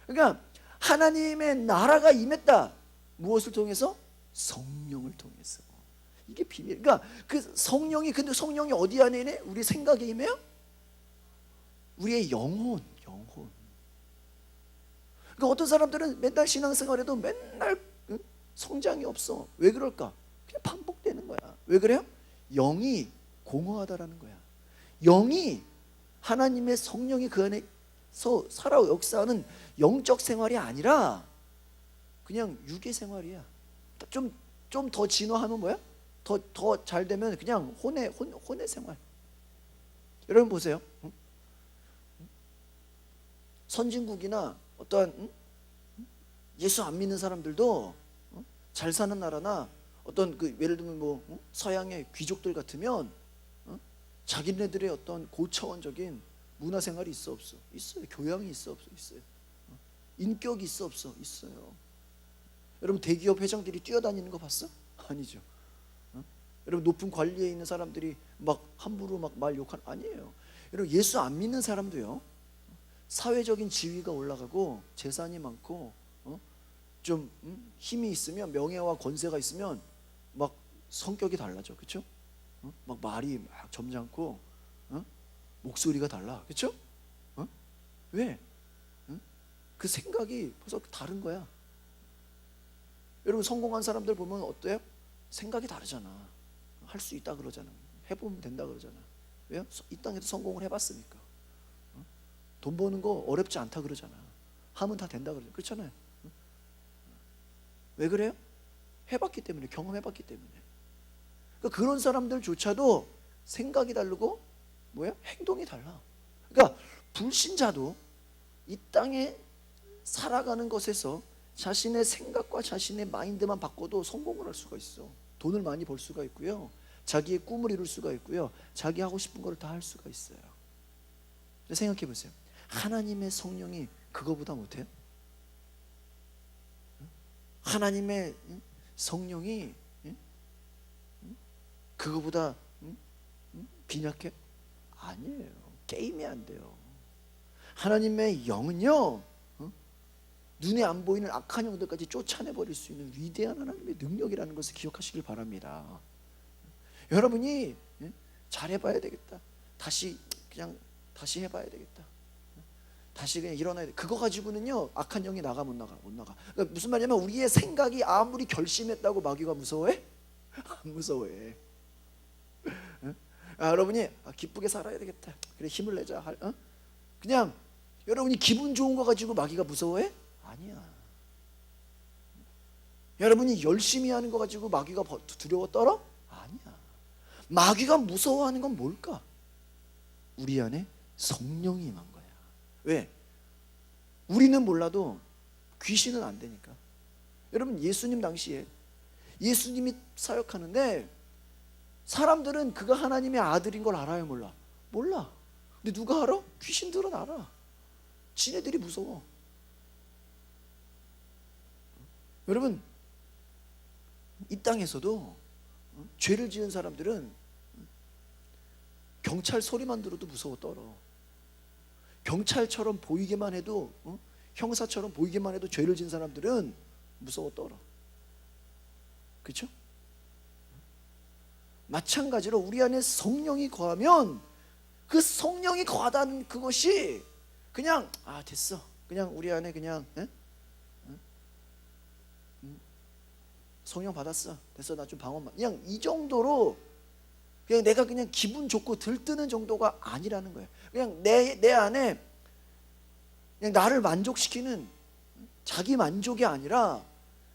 그러니까 하나님의 나라가 임했다. 무엇을 통해서? 성령을 통해서. 이게 비밀. 그러니까 그 성령이, 근데 성령이 어디 안에 있네? 우리 생각에 임해요? 우리의 영혼. 그러니까 어떤 사람들은 맨날 신앙생활해도 맨날 성장이 없어. 왜 그럴까? 그냥 반복되는 거야. 왜 그래요? 영이 공허하다라는 거야. 영이, 하나님의 성령이 그 안에서 살아 역사하는 영적 생활이 아니라 그냥 육의 생활이야. 좀 더 진화하면 뭐야? 더 잘 되면 그냥 혼의 생활. 여러분 보세요. 선진국이나 어떠한 예수 안 믿는 사람들도 잘 사는 나라나 어떤 예를 들면 서양의 귀족들 같으면 자기네들의 어떤 고차원적인 문화생활이 있어 없어? 있어요. 교양이 있어 없어? 있어요. 인격이 있어 없어? 있어요. 여러분 대기업 회장들이 뛰어다니는 거 봤어? 아니죠. 여러분 높은 관리에 있는 사람들이 막 함부로 막 말 욕하는, 아니에요. 여러분 예수 안 믿는 사람도요, 사회적인 지위가 올라가고 재산이 많고 좀 힘이 있으면, 명예와 권세가 있으면 막 성격이 달라져. 그렇죠? 막 말이 막 점잖고 목소리가 달라. 그렇죠? 왜? 그 생각이 벌써 다른 거야. 여러분 성공한 사람들 보면 어때요? 생각이 다르잖아. 할 수 있다 그러잖아. 해보면 된다 그러잖아. 왜요? 이 땅에서 성공을 해봤으니까. 돈 버는 거 어렵지 않다 그러잖아. 하면 다 된다 그러잖아. 그렇잖아요. 왜 그래요? 해봤기 때문에, 경험해봤기 때문에. 그러니까 그런 사람들조차도 생각이 다르고 뭐야? 행동이 달라. 그러니까 불신자도 이 땅에 살아가는 것에서 자신의 생각과 자신의 마인드만 바꿔도 성공을 할 수가 있어. 돈을 많이 벌 수가 있고요, 자기의 꿈을 이룰 수가 있고요, 자기 하고 싶은 걸 다 할 수가 있어요. 생각해 보세요. 하나님의 성령이 그거보다 못해요? 하나님의 성령이 그거보다 빈약해? 아니에요. 게임이 안 돼요. 하나님의 영은요, 눈에 안 보이는 악한 영들까지 쫓아내버릴 수 있는 위대한 하나님의 능력이라는 것을 기억하시길 바랍니다. 여러분이 잘해봐야 되겠다, 다시 해봐야 되겠다, 다시 그냥 일어나야 돼, 그거 가지고는요 악한 영이 나가 못 나가. 그러니까 무슨 말이냐면 우리의 생각이 아무리 결심했다고 마귀가 무서워해? 안 무서워해. 여러분이 기쁘게 살아야 되겠다, 그래 힘을 내자, 그냥 여러분이 기분 좋은 거 가지고 마귀가 무서워해? 아니야. 여러분이 열심히 하는 거 가지고 마귀가 두려워 떨어? 아니야. 마귀가 무서워하는 건 뭘까? 우리 안에 성령이 임한 거야. 왜? 우리는 몰라도 귀신은 안 되니까. 여러분 예수님 당시에 예수님이 사역하는데 사람들은 그가 하나님의 아들인 걸 알아요, 몰라? 몰라. 근데 누가 알아? 귀신들은 알아. 지네들이 무서워. 여러분 이 땅에서도 죄를 지은 사람들은 경찰 소리만 들어도 무서워 떨어. 경찰처럼 보이게만 해도, 형사처럼 보이게만 해도 죄를 지은 사람들은 무서워 떨어. 그렇죠? 마찬가지로 우리 안에 성령이 거하면 그 성령이 거하다는 그것이 그냥 됐어, 그냥 우리 안에 그냥 성령 받았어, 됐어, 나 좀 방언만, 그냥 이 정도로 그냥 내가 그냥 기분 좋고 들뜨는 정도가 아니라는 거예요. 그냥 내 안에 그냥 나를 만족시키는 자기 만족이 아니라,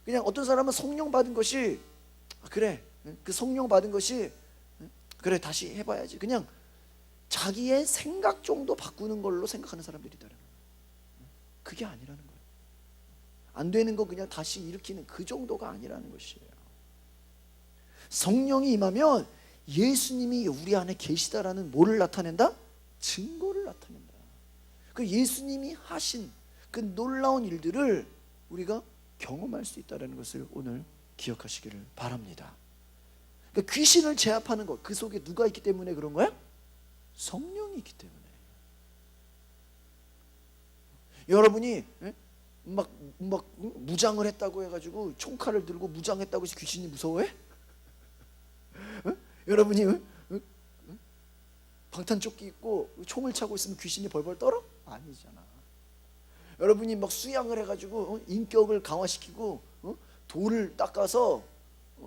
그냥 어떤 사람은 성령 받은 것이 그래, 그 성령 받은 것이 그래 다시 해봐야지, 그냥 자기의 생각 정도 바꾸는 걸로 생각하는 사람들이 있다는 거예요. 그게 아니라는 거예요. 안 되는 거 그냥 다시 일으키는 그 정도가 아니라는 것이에요. 성령이 임하면 예수님이 우리 안에 계시다라는 뭐를 나타낸다? 증거를 나타낸다. 그 예수님이 하신 그 놀라운 일들을 우리가 경험할 수 있다는 것을 오늘 기억하시기를 바랍니다. 그러니까 귀신을 제압하는 것, 그 속에 누가 있기 때문에 그런 거야? 성령이 있기 때문에. 여러분이 막 무장을 했다고 해가지고 총칼을 들고 무장했다고 해서 귀신이 무서워해? 여러분이 방탄조끼 입고 총을 차고 있으면 귀신이 벌벌 떨어? 아니잖아. 여러분이 막 수양을 해가지고 인격을 강화시키고 돌을 닦아서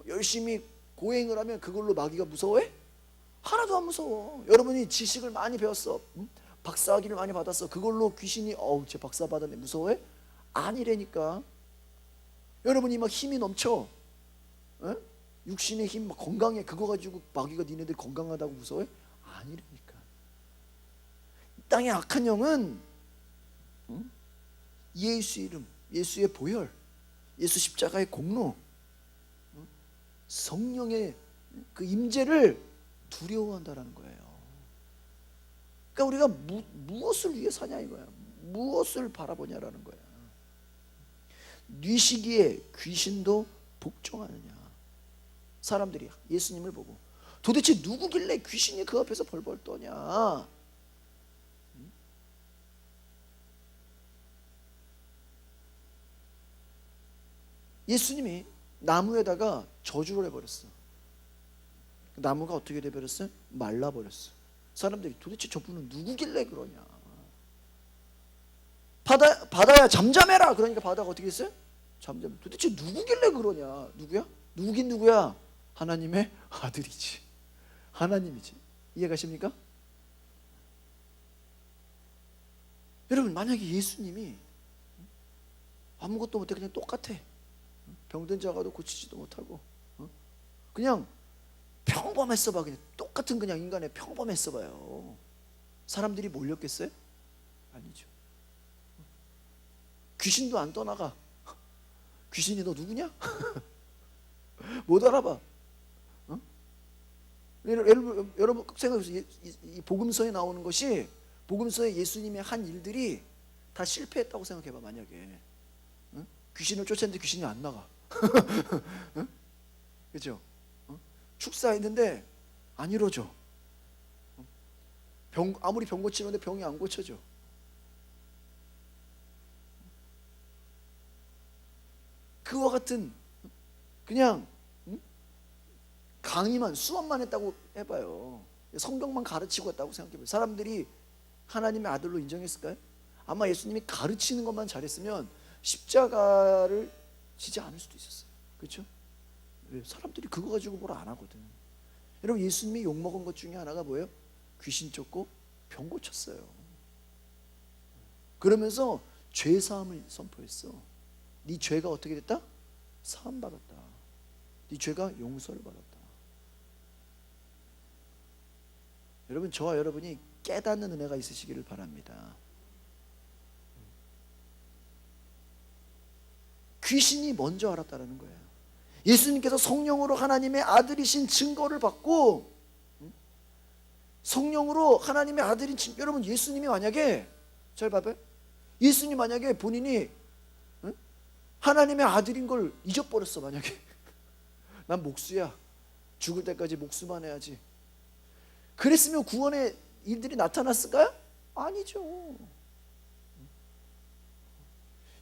열심히 고행을 하면 그걸로 마귀가 무서워해? 하나도 안 무서워. 여러분이 지식을 많이 배웠어, 박사학위를 많이 받았어, 그걸로 귀신이 쟤 박사 받았네 무서워해? 아니라니까. 여러분이 막 힘이 넘쳐, 육신의 힘 막 건강해, 그거 가지고 마귀가 니네들 건강하다고 무서워해? 아니라니까. 땅의 악한 영은 예수의 이름, 예수의 보혈, 예수 십자가의 공로, 성령의 그 임재를 두려워한다라는 거예요. 그러니까 우리가 무엇을 위해 사냐 이거야. 무엇을 바라보냐라는 거야. 뉘시기에 귀신도 복종하느냐. 사람들이 예수님을 보고 도대체 누구길래 귀신이 그 앞에서 벌벌 떠냐. 예수님이 나무에다가 저주를 해버렸어. 나무가 어떻게 돼버렸어요? 말라버렸어. 사람들이 도대체 저분은 누구길래 그러냐. 바다야 잠잠해라. 그러니까 바다가 어떻게 했어요? 잠잠. 도대체 누구길래 그러냐. 누구야? 누구긴 누구야? 하나님의 아들이지. 하나님이지. 이해가십니까? 여러분, 만약에 예수님이 아무것도 못해 그냥 똑같아. 병든 자가도 고치지도 못하고 그냥 평범했어 봐. 그냥 똑같은 그냥 인간의 평범했어 봐요. 사람들이 몰렸겠어요? 아니죠. 귀신도 안 떠나가. 귀신이 너 누구냐? 못 알아봐. 여러분 생각해보세요. 이 복음서에 나오는 것이, 복음서에 예수님이 한 일들이 다 실패했다고 생각해봐. 만약에 귀신을 쫓았는데 귀신이 안 나가. 그렇죠? 축사했는데 안 이루어져. 아무리 병 고치는데 병이 안 고쳐져. 그와 같은 그냥 강의만, 수업만 했다고 해봐요. 성경만 가르치고 했다고 생각해봐요. 사람들이 하나님의 아들로 인정했을까요? 아마 예수님이 가르치는 것만 잘했으면 십자가를 지지 않을 수도 있었어요. 그렇죠? 사람들이 그거 가지고 뭘 안 하거든. 여러분, 예수님이 욕먹은 것 중에 하나가 뭐예요? 귀신 쫓고 병 고쳤어요. 그러면서 죄사함을 선포했어. 네 죄가 어떻게 됐다? 사함받았다. 네 죄가 용서를 받았다. 여러분, 저와 여러분이 깨닫는 은혜가 있으시기를 바랍니다. 귀신이 먼저 알았다는 거예요. 예수님께서 성령으로 하나님의 아들이신 증거를 받고, 성령으로 하나님의 아들인 여러분, 예수님이 만약에, 잘 봐봐요. 예수님 만약에 본인이 하나님의 아들인 걸 잊어버렸어. 만약에 난 목수야, 죽을 때까지 목수만 해야지, 그랬으면 구원의 일들이 나타났을까요? 아니죠.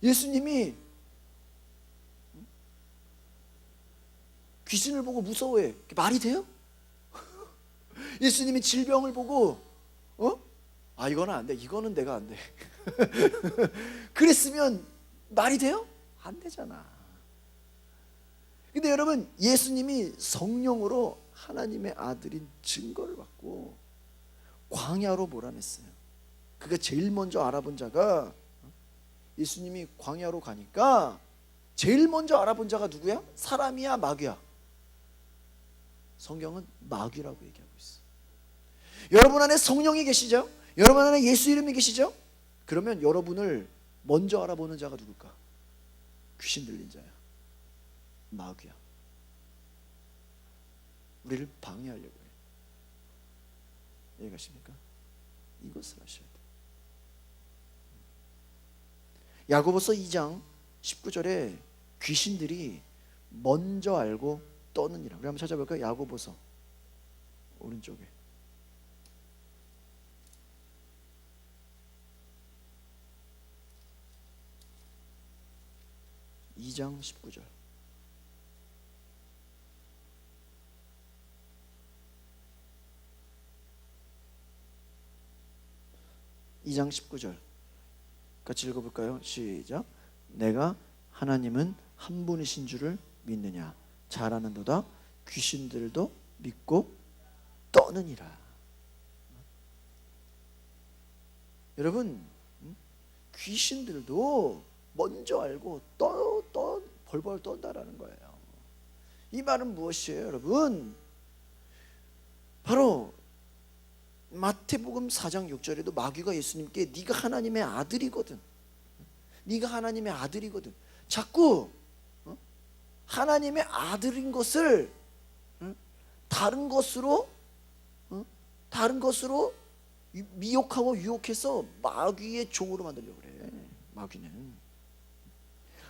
예수님이 귀신을 보고 무서워해. 말이 돼요? 예수님이 질병을 보고 이거는 안 돼. 이거는 내가 안 돼. 그랬으면 말이 돼요? 안 되잖아. 근데 여러분, 예수님이 성령으로 하나님의 아들인 증거를 받고 광야로 몰아냈어요. 그가 제일 먼저 알아본 자가, 예수님이 광야로 가니까 제일 먼저 알아본 자가 누구야? 사람이야, 마귀야? 성경은 마귀라고 얘기하고 있어. 여러분 안에 성령이 계시죠? 여러분 안에 예수 이름이 계시죠? 그러면 여러분을 먼저 알아보는 자가 누굴까? 귀신 들린 자야, 마귀야. 우리를 방해하려고 해. 이해가십니까? 이것을 하셔야 돼. 야고보서 2장 19절에 귀신들이 먼저 알고 떠느니라. 우리 한번 찾아볼까요? 야고보서 오른쪽에. 이 장 19절. 이 장 19절 같이 읽어볼까요? 시작. 내가 하나님은 한 분이신 줄을 믿느냐? 잘 아는도다. 귀신들도 믿고 떠느니라. 여러분, 귀신들도 먼저 알고 벌벌 떤다라는 거예요. 이 말은 무엇이에요, 여러분? 바로 마태복음 4장 6절에도 마귀가 예수님께 네가 하나님의 아들이거든, 네가 하나님의 아들이거든, 자꾸 하나님의 아들인 것을 다른 것으로 미혹하고 유혹해서 마귀의 종으로 만들려고 그래. 마귀는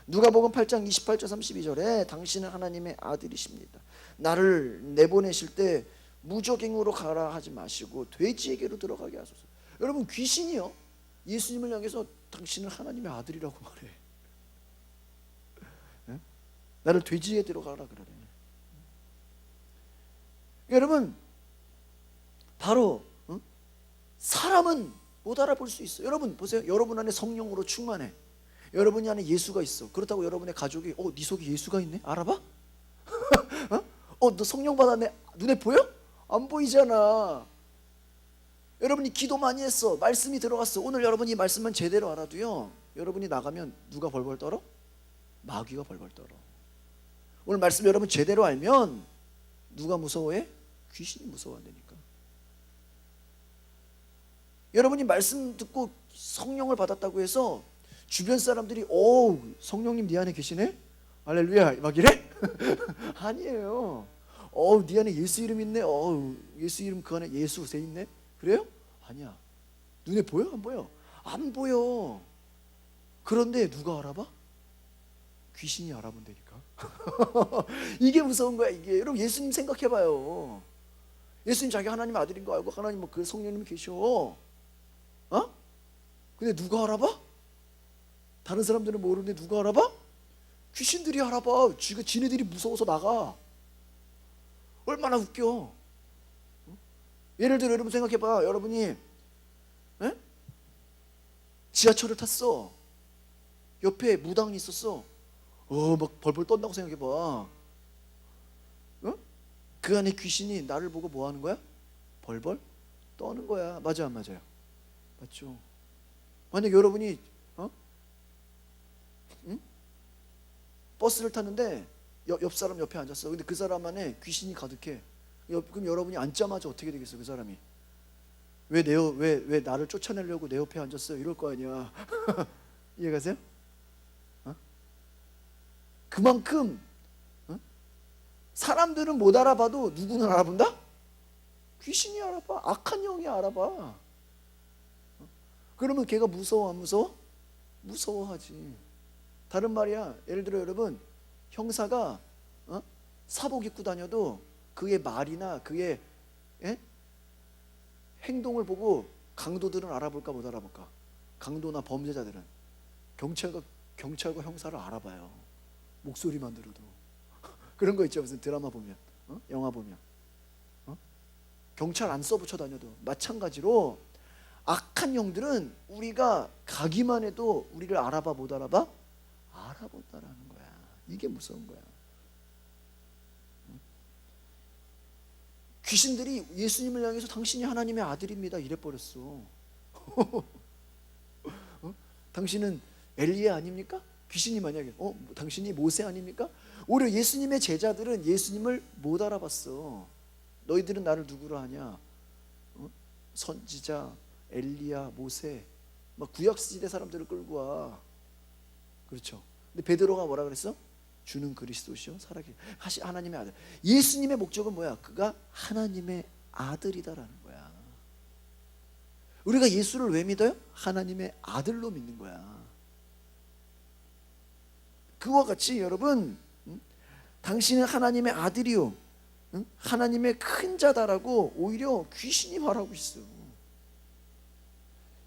누가복음 8장 28절 32절에 당신은 하나님의 아들이십니다. 나를 내보내실 때 무적행으로 가라 하지 마시고 돼지에게로 들어가게 하소서. 여러분, 귀신이요 예수님을 향해서 당신은 하나님의 아들이라고 말해. 나를 돼지에 들어가라 그러래. 여러분 바로 사람은 못 알아볼 수 있어요. 여러분 보세요. 여러분 안에 성령으로 충만해. 여러분 안에 예수가 있어. 그렇다고 여러분의 가족이 네 속에 예수가 있네? 알아봐? 너 성령 받았네? 눈에 보여? 안 보이잖아. 여러분이 기도 많이 했어. 말씀이 들어갔어. 오늘 여러분이 말씀만 제대로 알아도요, 여러분이 나가면 누가 벌벌 떨어? 마귀가 벌벌 떨어. 오늘 말씀 여러분 제대로 알면 누가 무서워해? 귀신이 무서워한다니까. 여러분이 말씀 듣고 성령을 받았다고 해서 주변 사람들이 성령님 네 안에 계시네? 할렐루야 막 이래? 아니에요. 네 안에 예수 이름 있네? 예수 이름 그 안에 예수 세 있네? 그래요? 아니야. 눈에 보여? 안 보여? 안 보여. 그런데 누가 알아봐? 귀신이 알아본다니까. 이게 무서운 거야. 이게 여러분 예수님 생각해봐요. 예수님 자기 하나님 아들인 거 알고 하나님 그 성령님이 계셔. 근데 누가 알아봐? 다른 사람들은 모르는데 누가 알아봐? 귀신들이 알아봐. 지네들이 무서워서 나가. 얼마나 웃겨. 예를 들어 여러분 생각해봐. 여러분이 지하철을 탔어. 옆에 무당이 있었어. 막 벌벌 떤다고 생각해봐. 그 안에 귀신이 나를 보고 뭐 하는 거야? 벌벌 떠는 거야. 맞아 안 맞아요? 맞죠. 만약 여러분이 버스를 탔는데 옆 사람 옆에 앉았어. 근데 그 사람 안에 귀신이 가득해. 그럼 여러분이 앉자마자 어떻게 되겠어? 그 사람이 왜 나를 쫓아내려고 내 옆에 앉았어요? 이럴 거 아니야. 이해가세요? 그만큼 사람들은 못 알아봐도 누구는 알아본다? 귀신이 알아봐. 악한 영이 알아봐. 그러면 걔가 무서워 안 무서워? 무서워하지. 다른 말이야. 예를 들어 여러분 형사가 사복 입고 다녀도 그의 말이나 그의 행동을 보고 강도들은 알아볼까 못 알아볼까? 강도나 범죄자들은 경찰과 형사를 알아봐요. 목소리만 들어도. 그런 거 있죠. 무슨 드라마 보면 영화 보면 경찰 안 써붙여 다녀도 마찬가지로 악한 영들은 우리가 가기만 해도 우리를 알아봐 못 알아봐? 알아본다라는 거야. 이게 무서운 거야. 귀신들이 예수님을 향해서 당신이 하나님의 아들입니다 이래버렸어. 당신은 엘리야 아닙니까? 귀신이 만약에 당신이 모세 아닙니까? 오히려 예수님의 제자들은 예수님을 못 알아봤어. 너희들은 나를 누구로 하냐? 선지자, 엘리야, 모세, 막 구약시대 사람들을 끌고 와. 그렇죠. 근데 베드로가 뭐라 그랬어? 주는 그리스도시요 살아계 하나님의 아들. 예수님의 목적은 뭐야? 그가 하나님의 아들이다라는 거야. 우리가 예수를 왜 믿어요? 하나님의 아들로 믿는 거야. 그와 같이 여러분 당신은 하나님의 아들이요 하나님의 큰 자다라고 오히려 귀신이 말하고 있어.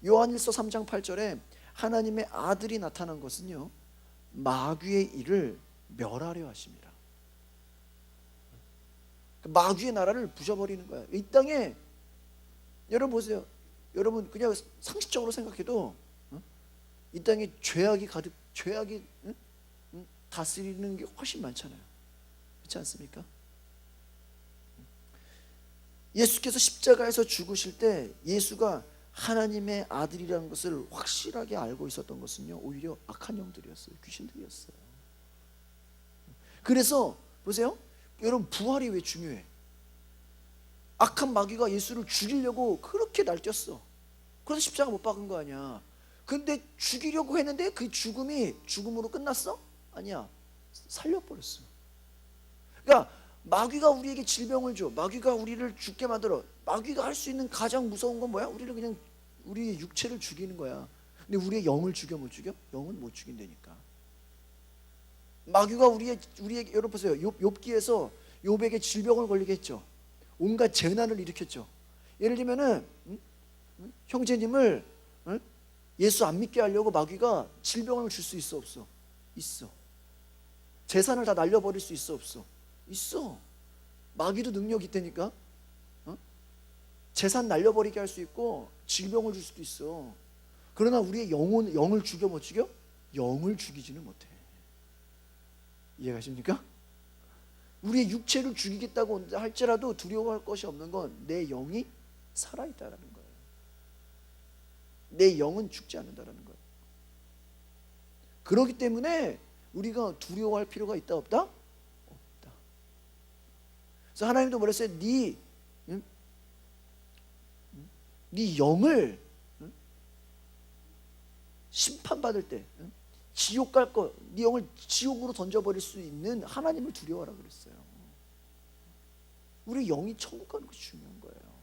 요한일서 3장 8절에 하나님의 아들이 나타난 것은요 마귀의 일을 멸하려 하십니다. 마귀의 나라를 부셔버리는 거야. 이 땅에 여러분 보세요. 여러분 그냥 상식적으로 생각해도 이 땅에 죄악이 다스리는 게 훨씬 많잖아요. 그렇지 않습니까? 예수께서 십자가에서 죽으실 때 예수가 하나님의 아들이라는 것을 확실하게 알고 있었던 것은요 오히려 악한 영들이었어요. 귀신들이었어요. 그래서 보세요. 여러분 부활이 왜 중요해? 악한 마귀가 예수를 죽이려고 그렇게 날뛰었어. 그래서 십자가 못 박은 거 아니야. 근데 죽이려고 했는데 그 죽음이 죽음으로 끝났어? 아니야. 살려버렸어. 그러니까 마귀가 우리에게 질병을 줘. 마귀가 우리를 죽게 만들어. 마귀가 할 수 있는 가장 무서운 건 뭐야? 우리를 그냥 우리의 육체를 죽이는 거야. 근데 우리의 영을 죽여 못 죽여? 영은 못 죽인다니까. 마귀가 우리에게 여러분 보세요. 욥기에서 욥에게 질병을 걸리게 했죠. 온갖 재난을 일으켰죠. 예를 들면은 형제님을 예수 안 믿게 하려고 마귀가 질병을 줄 수 있어 없어? 있어. 재산을 다 날려버릴 수 있어 없어? 있어. 마귀도 능력이 있다니까. 재산 날려버리게 할 수 있고 질병을 줄 수도 있어. 그러나 우리의 영을 죽여 못 죽여? 영을 죽이지는 못해. 이해가십니까? 우리의 육체를 죽이겠다고 할지라도 두려워할 것이 없는 건 내 영이 살아있다라는 거예요. 내 영은 죽지 않는다라는 거예요. 그렇기 때문에 우리가 두려워할 필요가 있다 없다? 없다. 그래서 하나님도 뭐랬어요? 네 영을 심판받을 때 지옥 갈 거, 네 영을 지옥으로 던져버릴 수 있는 하나님을 두려워하라 그랬어요. 우리 영이 천국 가는 것이 중요한 거예요.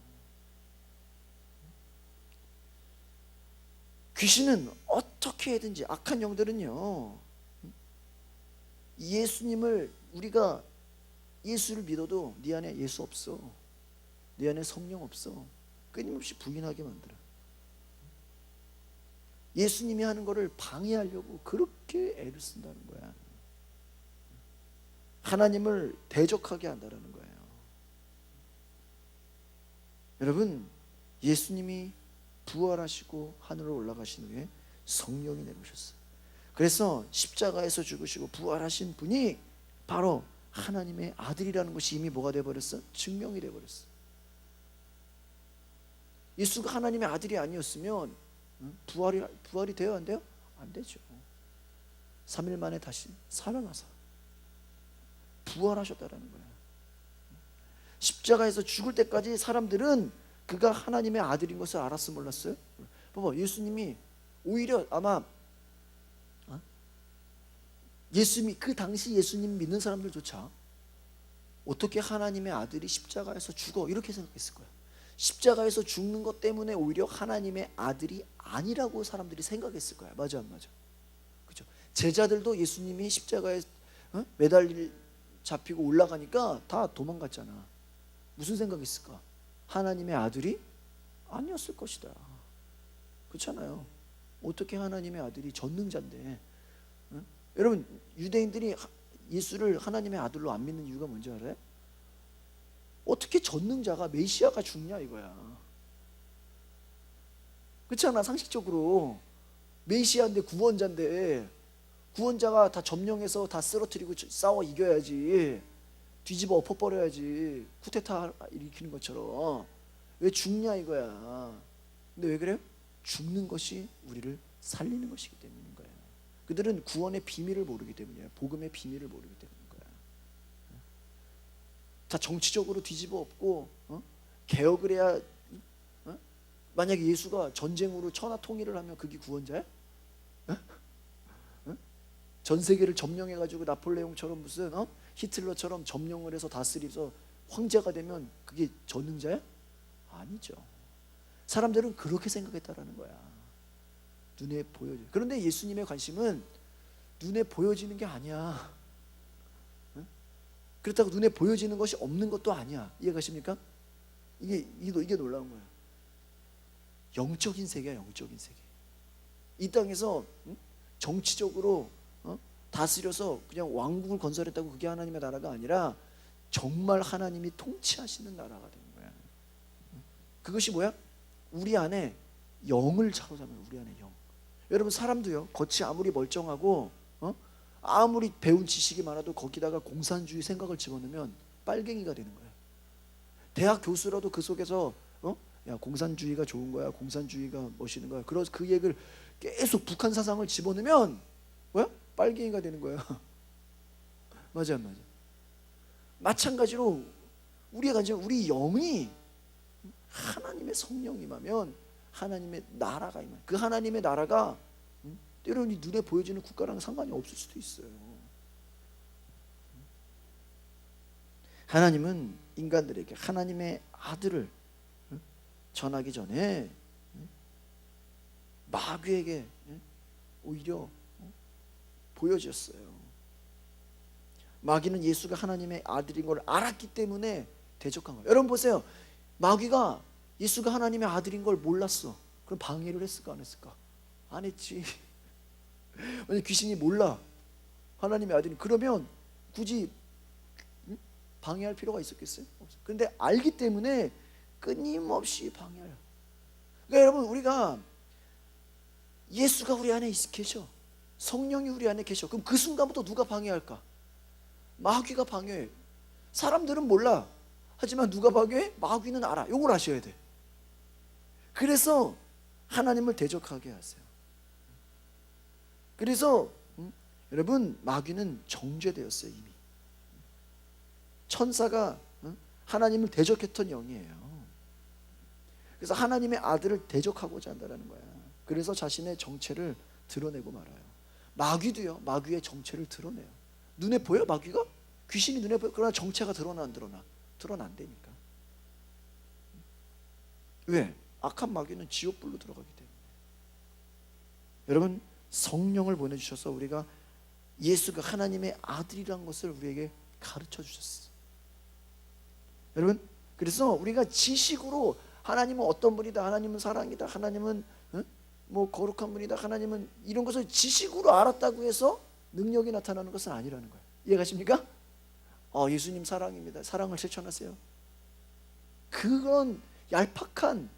귀신은 어떻게 해든지, 악한 영들은요, 예수님을, 우리가 예수를 믿어도 네 안에 예수 없어, 네 안에 성령 없어, 끊임없이 부인하게 만들어. 예수님이 하는 거를 방해하려고 그렇게 애를 쓴다는 거야. 하나님을 대적하게 한다는 거예요. 여러분, 예수님이 부활하시고 하늘로 올라가신 후에 성령이 내려오셨어요. 그래서 십자가에서 죽으시고 부활하신 분이 바로 하나님의 아들이라는 것이 이미 뭐가 되어버렸어? 증명이 되어버렸어. 예수가 하나님의 아들이 아니었으면 부활이 돼요? 안 돼요? 안 되죠. 3일 만에 다시 살아나서 부활하셨다라는 거예요. 십자가에서 죽을 때까지 사람들은 그가 하나님의 아들인 것을 알았어, 몰랐어요? 봐봐, 예수님이 오히려 아마 그 당시 예수님 믿는 사람들조차 어떻게 하나님의 아들이 십자가에서 죽어, 이렇게 생각했을 거야. 십자가에서 죽는 것 때문에 오히려 하나님의 아들이 아니라고 사람들이 생각했을 거야. 맞아, 안 맞아? 그죠? 제자들도 예수님이 십자가에 매달릴 잡히고 올라가니까 다 도망갔잖아. 무슨 생각했을까? 하나님의 아들이 아니었을 것이다. 그렇잖아요. 어떻게 하나님의 아들이 전능자인데? 여러분, 유대인들이 예수를 하나님의 아들로 안 믿는 이유가 뭔지 알아요? 어떻게 전능자가, 메시아가 죽냐 이거야. 그렇잖아. 상식적으로 메시아인데, 구원자가 다 점령해서 다 쓰러뜨리고 싸워 이겨야지, 뒤집어 엎어버려야지, 쿠데타 일으키는 것처럼. 왜 죽냐 이거야. 근데 왜 그래요? 죽는 것이 우리를 살리는 것이기 때문인 거예요. 그들은 구원의 비밀을 모르기 때문이에요. 복음의 비밀을 모르기 때문인 거야. 다 정치적으로 뒤집어 엎고 개혁을 해야. 만약에 예수가 전쟁으로 천하 통일을 하면 그게 구원자야? 전 세계를 점령해가지고 나폴레옹처럼 무슨 히틀러처럼 점령을 해서 다스리서 황제가 되면 그게 전능자야? 아니죠. 사람들은 그렇게 생각했다라는 거야. 눈에 보여져. 그런데 예수님의 관심은 눈에 보여지는 게 아니야. 그렇다고 눈에 보여지는 것이 없는 것도 아니야. 이해가십니까? 이게 놀라운 거야. 영적인 세계야, 영적인 세계. 이 땅에서 정치적으로 다스려서 그냥 왕국을 건설했다고 그게 하나님의 나라가 아니라 정말 하나님이 통치하시는 나라가 되는 거야. 그것이 뭐야? 우리 안에 영을 사로잡는, 우리 안에 영. 여러분, 사람도요, 겉이 아무리 멀쩡하고 아무리 배운 지식이 많아도 거기다가 공산주의 생각을 집어넣으면 빨갱이가 되는 거야. 대학 교수라도 그 속에서 야, 공산주의가 좋은 거야, 공산주의가 멋있는 거야, 그래서 그 얘기를 계속 북한 사상을 집어넣으면 뭐야? 빨갱이가 되는 거야. 맞아, 안 맞아? 마찬가지로 우리가 우리 영이 하나님의 성령이 임하면 하나님의 나라가 임하면, 그 하나님의 나라가 때로는 눈에 보여지는 국가랑 상관이 없을 수도 있어요. 하나님은 인간들에게 하나님의 아들을 전하기 전에 마귀에게 오히려 보여줬어요. 마귀는 예수가 하나님의 아들인 걸 알았기 때문에 대적한 거예요. 여러분 보세요. 마귀가 예수가 하나님의 아들인 걸 몰랐어. 그럼 방해를 했을까, 안 했을까? 안 했지. 왜냐면 귀신이 몰라 하나님의 아들이. 그러면 굳이 방해할 필요가 있었겠어요? 없어요. 그런데 알기 때문에 끊임없이 방해해요. 그러니까 여러분, 우리가 예수가 우리 안에 계셔, 성령이 우리 안에 계셔. 그럼 그 순간부터 누가 방해할까? 마귀가 방해해. 사람들은 몰라. 하지만 누가 방해해? 마귀는 알아. 이걸 아셔야 돼. 그래서 하나님을 대적하게 하세요. 그래서 여러분, 마귀는 정죄되었어요. 이미 천사가 하나님을 대적했던 영이에요. 그래서 하나님의 아들을 대적하고자 한다는 거야. 그래서 자신의 정체를 드러내고 말아요. 마귀도요, 마귀의 정체를 드러내요. 눈에 보여? 마귀가? 귀신이 눈에 보여? 그러나 정체가 드러나 안 드러나? 드러난다니까. 왜? 악한 마귀는 지옥불로 들어가기 때문에. 여러분, 성령을 보내주셔서 우리가 예수가 하나님의 아들이라는 것을 우리에게 가르쳐 주셨어요. 여러분, 그래서 우리가 지식으로 하나님은 어떤 분이다, 하나님은 사랑이다, 하나님은 뭐 거룩한 분이다, 하나님은 이런 것을 지식으로 알았다고 해서 능력이 나타나는 것은 아니라는 거예요. 이해가십니까? 예수님 사랑입니다, 사랑을 실천하세요. 그건 얄팍한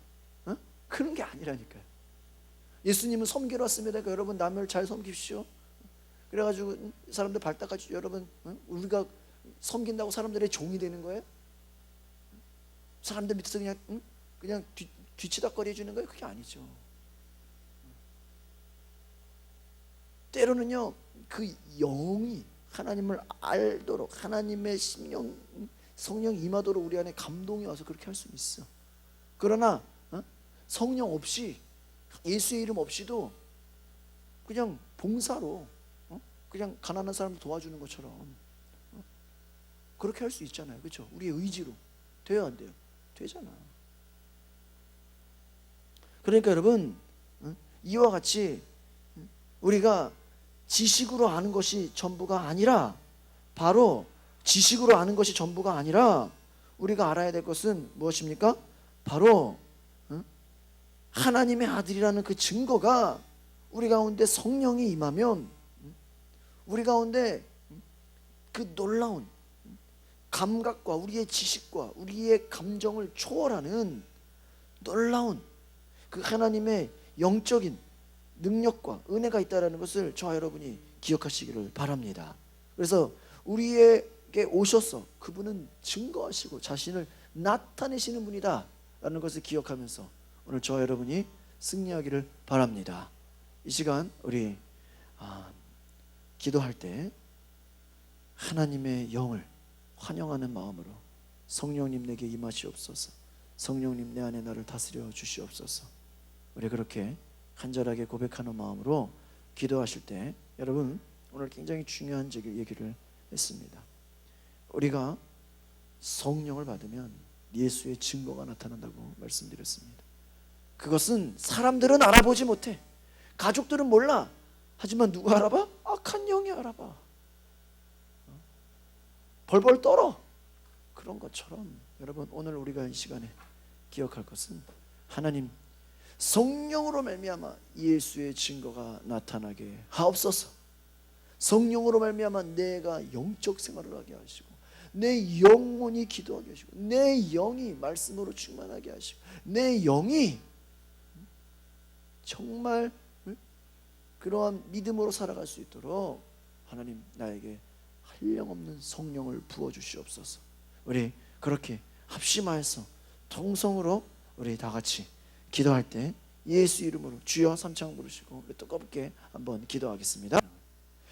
그런 게 아니라니까요. 예수님은 섬기러 왔습니다. 그러니까 여러분, 남을 잘 섬기십시오. 그래가지고 사람들 발 닦아주죠. 여러분, 우리가 섬긴다고 사람들의 종이 되는 거예요? 사람들 밑에서 그냥 뒤치다거리 해주는 거예요? 그게 아니죠. 때로는요, 그 영이 하나님을 알도록, 하나님의 심령, 성령 임하도록 우리 안에 감동이 와서 그렇게 할 수 있어. 그러나 성령 없이, 예수의 이름 없이도 그냥 봉사로 그냥 가난한 사람을 도와주는 것처럼 그렇게 할 수 있잖아요. 그렇죠? 우리의 의지로. 돼요, 안 돼요? 되잖아. 그러니까 여러분, 이와 같이 우리가 지식으로 아는 것이 전부가 아니라, 바로 지식으로 아는 것이 전부가 아니라 우리가 알아야 될 것은 무엇입니까? 바로 하나님의 아들이라는 그 증거가 우리 가운데 성령이 임하면 우리 가운데 그 놀라운 감각과 우리의 지식과 우리의 감정을 초월하는 놀라운 그 하나님의 영적인 능력과 은혜가 있다는 것을 저와 여러분이 기억하시기를 바랍니다. 그래서 우리에게 오셔서 그분은 증거하시고 자신을 나타내시는 분이다 라는 것을 기억하면서 오늘 저와 여러분이 승리하기를 바랍니다. 이 시간 우리 기도할 때 하나님의 영을 환영하는 마음으로 성령님 내게 임하시옵소서, 성령님 내 안에 나를 다스려 주시옵소서, 우리 그렇게 간절하게 고백하는 마음으로 기도하실 때, 여러분 오늘 굉장히 중요한 얘기를 했습니다. 우리가 성령을 받으면 예수의 증거가 나타난다고 말씀드렸습니다. 그것은 사람들은 알아보지 못해, 가족들은 몰라. 하지만 누가 알아봐? 악한 영이 알아봐. 벌벌 떨어. 그런 것처럼 여러분, 오늘 우리가 이 시간에 기억할 것은 하나님 성령으로 말미암아 예수의 증거가 나타나게 하옵소서. 성령으로 말미암아 내가 영적 생활을 하게 하시고, 내 영혼이 기도하게 하시고, 내 영이 말씀으로 충만하게 하시고, 내 영이 정말 그러한 믿음으로 살아갈 수 있도록 하나님 나에게 한량없는 성령을 부어주시옵소서. 우리 그렇게 합심하여서 통성으로 우리 다 같이 기도할 때 예수 이름으로 주여 삼창 부르시고 우리 뜨겁게 한번 기도하겠습니다.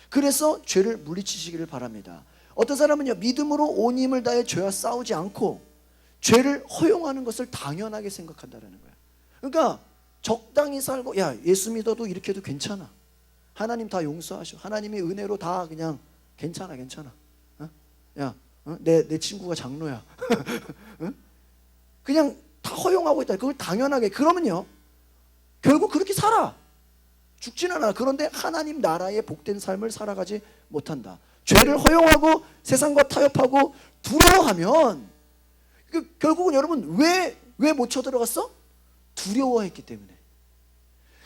그래서 죄를 물리치시기를 바랍니다. 어떤 사람은요, 믿음으로 온 힘을 다해 죄와 싸우지 않고 죄를 허용하는 것을 당연하게 생각한다는 거예요. 그러니까 적당히 살고, 야 예수 믿어도 이렇게 해도 괜찮아, 하나님 다 용서하셔, 하나님의 은혜로 다 그냥 괜찮아. 야 내 친구가 장로야. 그냥 다 허용하고 있다. 그걸 당연하게. 그러면요 결국 그렇게 살아. 죽지는 않아. 그런데 하나님 나라의 복된 삶을 살아가지 못한다. 죄를 허용하고 세상과 타협하고 두려워하면 결국은 여러분 왜 못 쳐들어갔어? 두려워했기 때문에.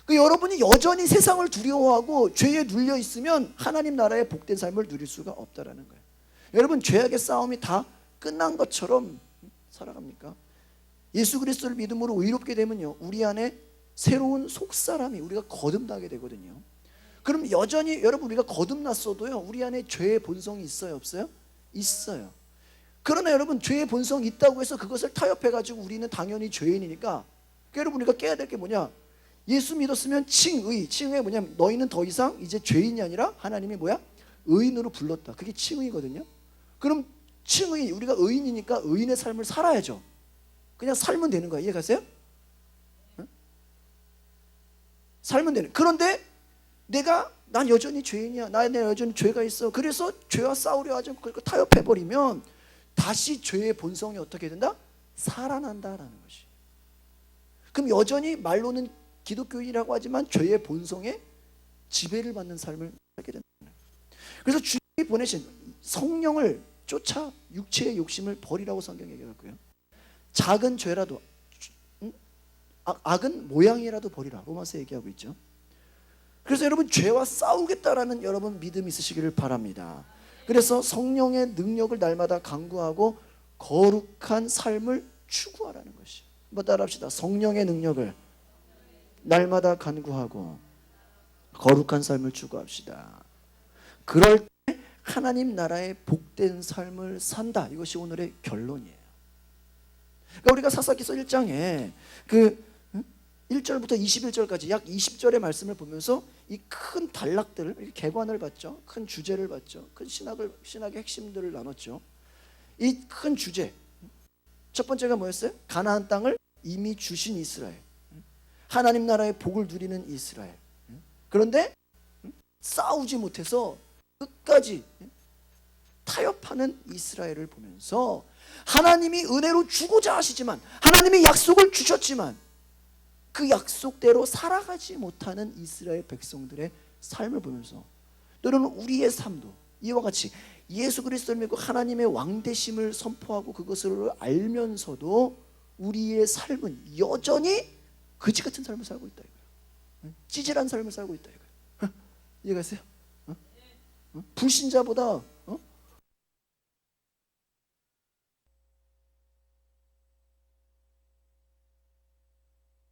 여러분이 여전히 세상을 두려워하고 죄에 눌려 있으면 하나님 나라의 복된 삶을 누릴 수가 없다라는 거예요. 여러분, 죄악의 싸움이 다 끝난 것처럼 살아갑니까? 예수 그리스도를 믿음으로 의롭게 되면요, 우리 안에 새로운 속사람이 우리가 거듭나게 되거든요. 그럼 여전히 여러분 우리가 거듭났어도요, 우리 안에 죄의 본성이 있어요, 없어요? 있어요. 그러나 여러분, 죄의 본성이 있다고 해서 그것을 타협해가지고 우리는 당연히 죄인이니까, 여러분 우리가 깨야 될 게 뭐냐? 예수 믿었으면 칭의 뭐냐면, 너희는 더 이상 이제 죄인이 아니라 하나님이 뭐야? 의인으로 불렀다. 그게 칭의거든요. 그럼 칭의, 우리가 의인이니까 의인의 삶을 살아야죠. 그냥 살면 되는 거야. 이해가세요? 응? 살면 되는. 그런데 난 여전히 죄인이야. 나에 여전히 죄가 있어. 그래서 죄와 싸우려 하지 않고 타협해버리면 다시 죄의 본성이 어떻게 된다? 살아난다라는 것이. 그럼 여전히 말로는 기독교인이라고 하지만 죄의 본성에 지배를 받는 삶을 살게 된다. 그래서 주님이 보내신 성령을 쫓아 육체의 욕심을 버리라고 성경이 얘기하고요. 작은 죄라도, 악은 모양이라도 버리라, 로마서 얘기하고 있죠. 그래서 여러분, 죄와 싸우겠다라는 여러분 믿음이 있으시기를 바랍니다. 그래서 성령의 능력을 날마다 간구하고 거룩한 삶을 추구하라는 것이. 한번 따라합시다. 성령의 능력을 날마다 간구하고 거룩한 삶을 추구합시다. 그럴 때 하나님 나라의 복된 삶을 산다. 이것이 오늘의 결론이에요. 그러니까 우리가 사사기서 1장에 그 1절부터 21절까지 약 20절의 말씀을 보면서 이 큰 단락들을, 개관을 봤죠. 큰 주제를 봤죠. 큰 신학의 핵심들을 나눴죠. 이 큰 주제, 첫 번째가 뭐였어요? 가나안 땅을 이미 주신 이스라엘, 하나님 나라의 복을 누리는 이스라엘. 그런데 싸우지 못해서 끝까지 타협하는 이스라엘을 보면서 하나님이 은혜로 주고자 하시지만, 하나님이 약속을 주셨지만 그 약속대로 살아가지 못하는 이스라엘 백성들의 삶을 보면서, 또는 우리의 삶도 이와 같이 예수 그리스도를 믿고 하나님의 왕되심을 선포하고 그것을 알면서도 우리의 삶은 여전히 거지 같은 삶을 살고 있다 이거예요. 찌질한 삶을 살고 있다 이거예요. 이해가세요? 불신자보다